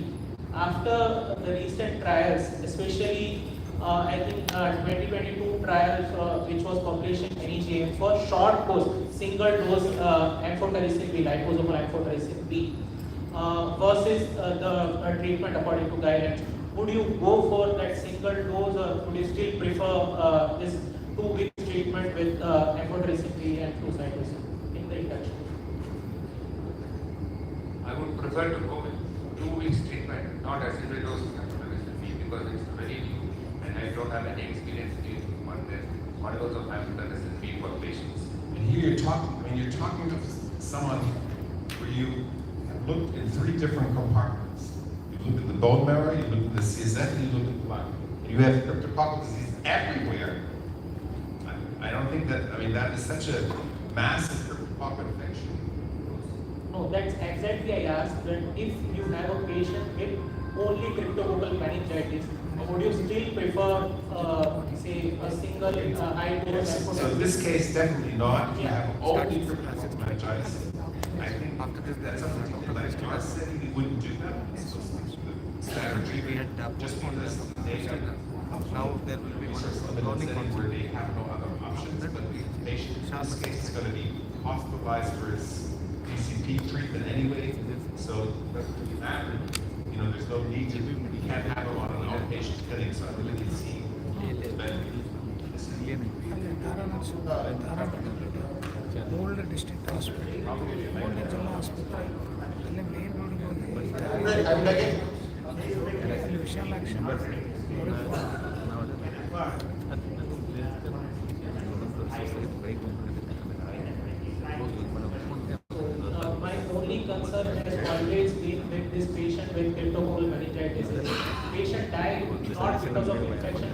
after the recent trials, especially I think 2022 trials which was published in NEJM for short course, single dose amphotericin B, liposomal amphotericin B, versus the treatment according to guidelines. Would you go for that single dose, or would you still prefer this 2 week treatment with amphotericin and flucytosine in the induction? I would prefer to go with 2 weeks treatment, not a single dose of amphotericin because it's very new and I don't have any experience dealing with one dose of amphotericin for patients. And here you're talking to someone where you have looked in 3 different compartments. You look at the bone marrow, you look at the CSF, and you look at the blood. You have cryptococcal disease everywhere. I don't think that, that is such a massive cryptococcal infection. No, that's exactly I asked that if you have a patient with only cryptococcal meningitis, would you still prefer, say, a single high dose? So in this case, definitely not. You have only cryptococcal meningitis. I think that's something like class setting, we wouldn't do that. So standard treatment, just because they now there will be one setting where they have no other options, but the patient in this case is going to be hospitalized for his PCP treatment anyway, so it doesn't really matter. There's no need to, we can't have him on an outpatient clinic, so I really can see the benefit. old district hospital, old general hospital, main road my only concern has always been with this patient with cryptococcal meningitis. Patient died not because of infection,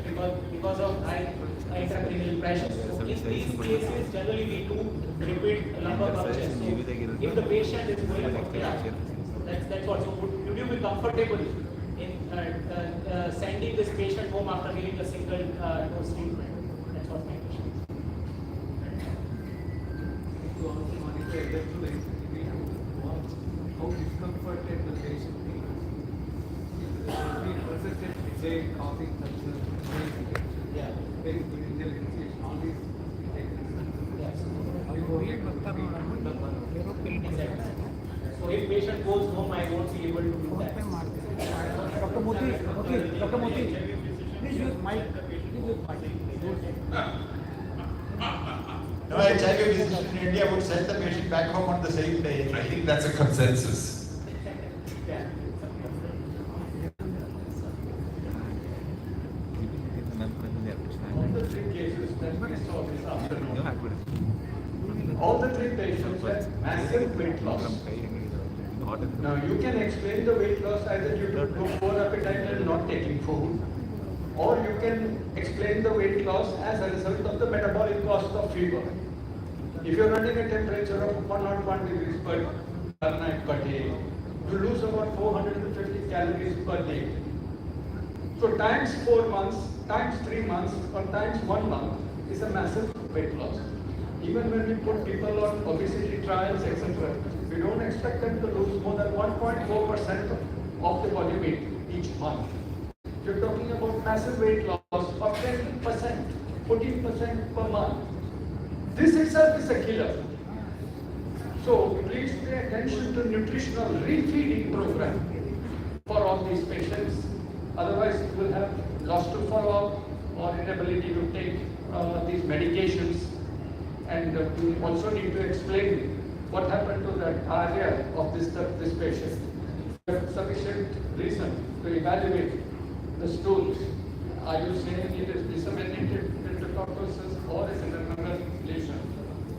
because of high intracranial pressure. So in these cases, generally we do repeat lumbar punctures. So if the patient is going for care, that's what. So would you be comfortable in sending this patient home after giving a single dose treatment? That's what my question is. How discomforted the patient is. Persistent headache, coughing, Yeah. very good intelligence, all these So if patient goes home, I won't be able to do that. Dr. Moti, please use mic. No HIV physician in India would send the patient back home on the same day. I think that's a consensus. all the 3 patients had massive weight loss. Now you can explain the weight loss either due to poor appetite and not taking food, or you can explain the weight loss as a result of the metabolic cost of fever. If you're running a temperature of 101 degrees per night per day, you lose about 450 calories per day. So times 4 months, times 3 months, or times 1 month is a massive weight loss. Even when we put people on obesity trials, etc., we don't expect them to lose more than 1.4% of the body weight each month. You're talking about massive weight loss of 10%, 14% per month. This itself is a killer. So please pay attention to nutritional refeeding program for all these patients. Otherwise, you will have loss to follow-up or inability to take these medications. And we also need to explain what happened to the diarrhea of this patient. There's sufficient reason to evaluate the stools. Are you saying it is disseminated cryptococcosis or is it another lesion?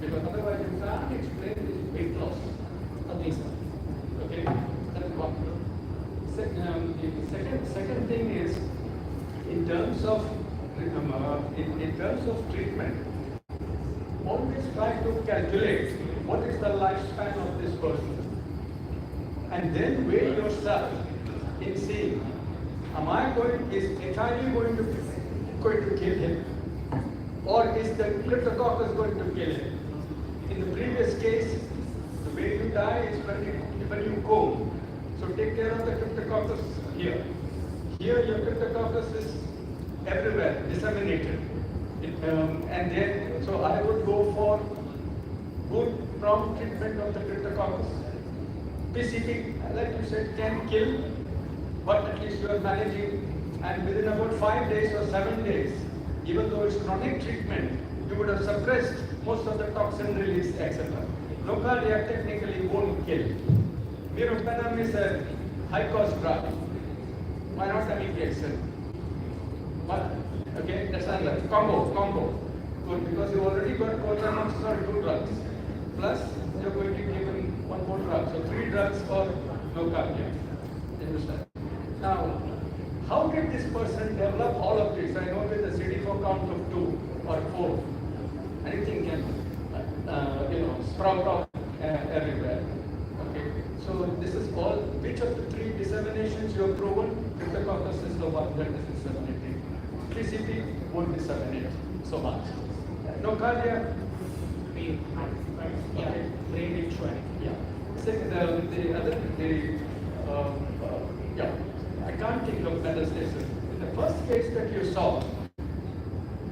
Because otherwise you can't explain this weight loss of this one. Okay, that's one. The second thing is in terms of treatment. Always try to calculate what is the lifespan of this person, and then weigh yourself in seeing, is HIV going to kill him, or is the cryptococcus going to kill him? In the previous case, the way you die is when you go. So take care of the cryptococcus here. Here your cryptococcus is everywhere, disseminated. And then, so I would go for good prompt treatment of the cryptococcus. PCP, like you said, can kill, but at least you are managing, and within about 5 days or 7 days, even though it's chronic treatment, you would have suppressed most of the toxin release, etc. Nocardia technically won't kill. Meropenem is a high-cost drug. Why not amikacin? But, okay, that's another combo. Good, because you already got Kottayam or 2 drugs. Plus, you're going to give him 1 more drug. So 3 drugs for nocardia. Understand? Now, how did this person develop all of this? I know with a CD4 count of 2 or 4, anything can, sprout out everywhere. Okay. So this is all. Which of the 3 disseminations you have proven? Cryptococcus is the one that is disseminating. PCP won't disseminate so much. Nocardia. Yeah, brain injury. Yeah. Second, I can't think of metastasis. In the first case that you saw,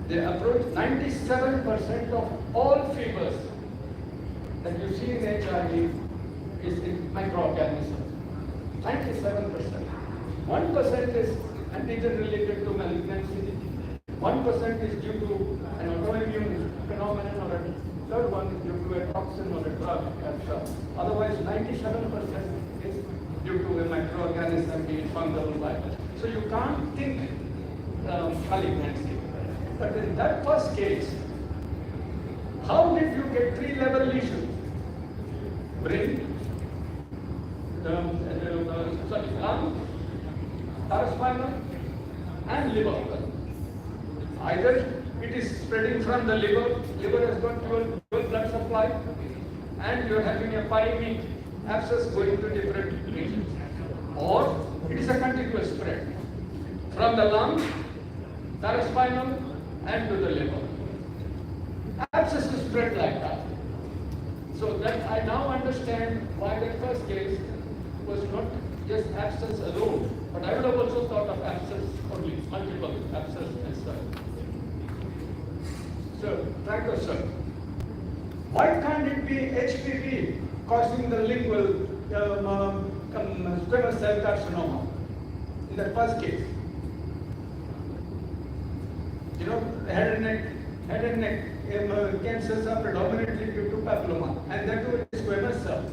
they approached 97% of all fevers that you see in HIV is in microorganisms. 97%. 1% is antigen related to malignancy. 1% is due to an autoimmune phenomenon, or a third one is due to a toxin or a drug. Otherwise, 97% is due to a microorganism, be it fungal virus. So you can't think malignancy. But in that first case, how did you get 3-level lesions? Brain, lung, paraspinal, and liver. Either it is spreading from the liver has got dual blood supply, and you are having a pyremic abscess going to different regions. Or it is a contiguous spread from the lung, paraspinal, and to the liver. Abscesses spread like that. So that I now understand why that first case was not just abscess alone, but I would have also thought of abscess only, multiple abscess as well. So, Franco sir, why can't it be HPV causing the lingual squamous cell carcinoma in the first case? You know, head and neck cancers are predominantly due to papilloma, and that too is squamous cell.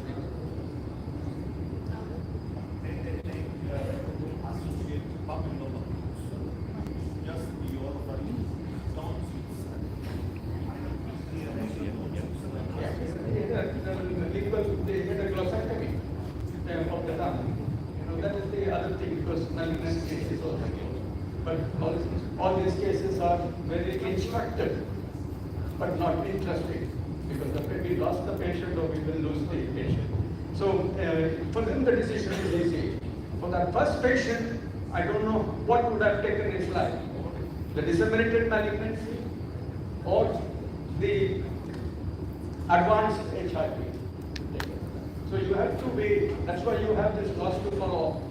They had a glossectomy of the tongue. You know, that is the other thing, because malignancy is also. But all these cases are very instructive, but not interesting, because we lost the patient or we will lose the patient. So for them the decision is easy. For that first patient, I don't know what would have taken his life. The disseminated malignancy or the advanced HIV. So you have to wait. That's why you have this loss to follow.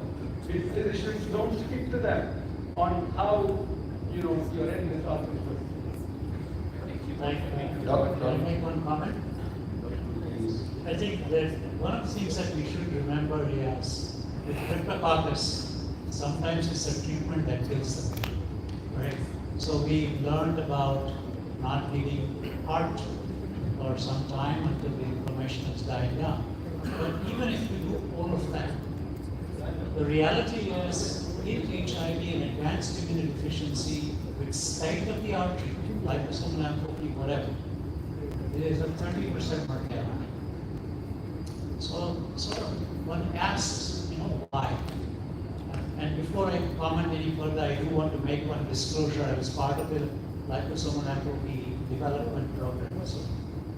Physicians don't stick to them on how your end result is going. Can I make one comment? I think that one of the things that we should remember is with Cryptococcus, sometimes it's a treatment that kills them, right? So we learned about not bleeding heart for some time until the inflammation has died down. But even if we do all of that, the reality is in HIV and advanced immunodeficiency with state-of-the-art treatment, liposomal amphophobia, whatever, there is a 30% mortality. So one asks, why? And before I comment any further, I do want to make one disclosure. I was part of the liposomal amphophobia development program, so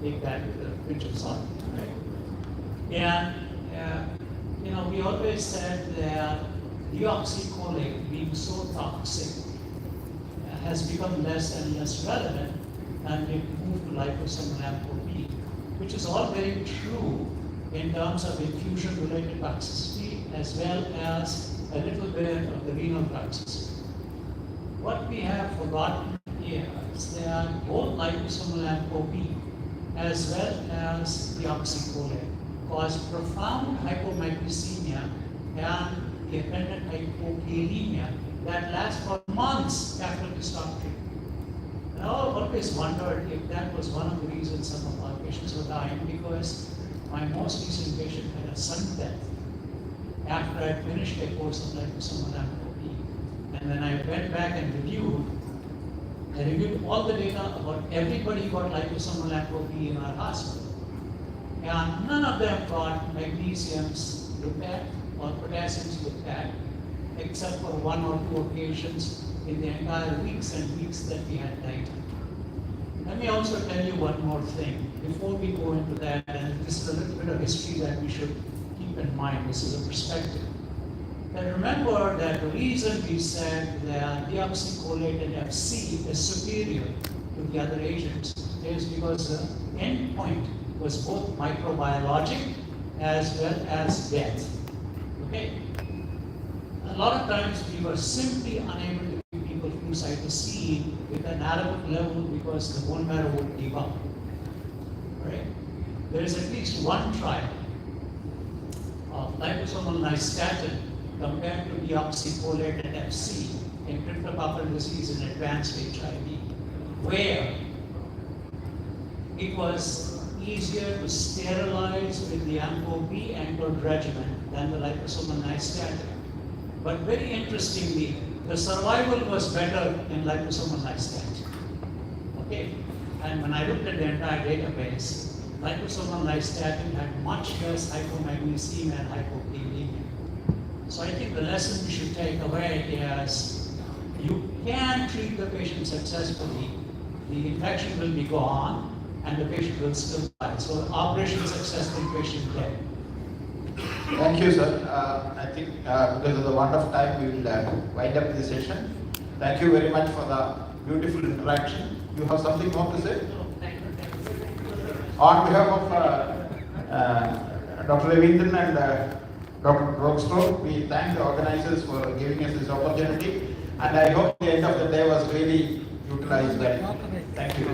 take that with a pinch of salt, right? And we always said that deoxycholate being so toxic has become less and less relevant, and we moved to liposomal amphophobia, which is all very true in terms of infusion-related toxicity as well as a little bit of the renal toxicity. What we have forgotten is that both liposomal amphophobia as well as deoxycholate cause profound hypomagnesemia and dependent hypokalemia that lasts for months after we stop treatment. And I always wondered if that was one of the reasons some of our patients were dying, because my most recent patient had a sudden death after I finished a course of liposomal amphoteraphy. And when I went back and I reviewed all the data about everybody who got liposomal amphoteraphy in our hospital. And none of them got magnesiums looked at or potassiums looked at, except for 1 or 2 occasions in the entire weeks and weeks that we had data. Let me also tell you one more thing before we go into that, and this is a little bit of history that we should keep in mind. This is a perspective. And remember that the reason we said that deoxycholate and FC is superior to the other agents is because the end point was both microbiologic as well as death. Okay? A lot of times we were simply unable to give people flucytosine with an adequate level because the bone marrow would give up. Right? There is at least one trial of liposomal nystatin compared to deoxycholate and FC in cryptococcal disease in advanced HIV, where it was easier to sterilize with the AMPO-B anchored regimen than the liposomal nystatin. But very interestingly, the survival was better in liposomal nystatin. Okay? And when I looked at the entire database, liposomal nystatin had much less hypomagnesemia and hypokalemia. So I think the lesson we should take away is you can treat the patient successfully, the infection will be gone, and the patient will still die. So operation successful, patient dead. Thank you, sir. I think because of the want of time, we will wind up the session. Thank you very much for the beautiful interaction. You have something more to say? On behalf of Dr. Ravindran and Dr. Rockstroh, we thank the organizers for giving us this opportunity, and I hope the end of the day was really utilized well. Thank you.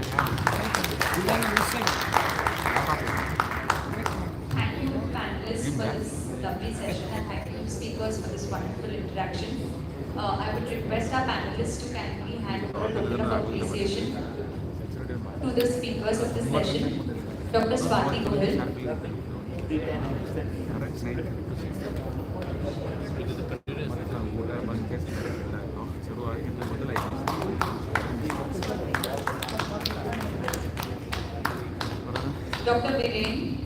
Thank you, panelists, for this lovely session, and thank you, speakers, for this wonderful interaction. I would request our panelists to kindly hand over a token of appreciation to the speakers of this session. Dr. Swati Gohil. Dr. Viren.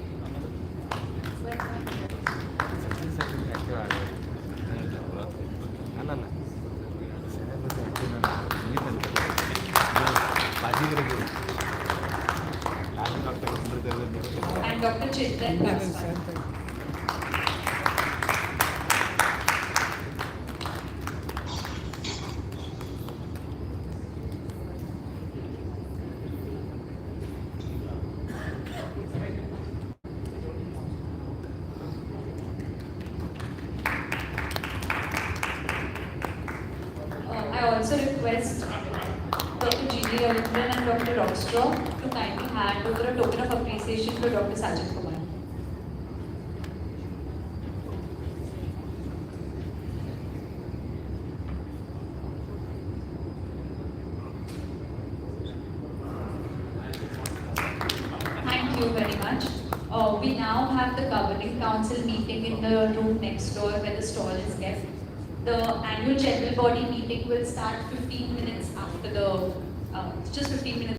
And Dr. Chitran Kaspan. I also request Dr. Ravindran and Dr. Rockstroh to kindly hand over a token of appreciation to Dr. Sajithkumar. Thank you very much. We now have the governing council meeting in the room next door where the stall is kept. The annual general body meeting will start 15 minutes after just 15 minutes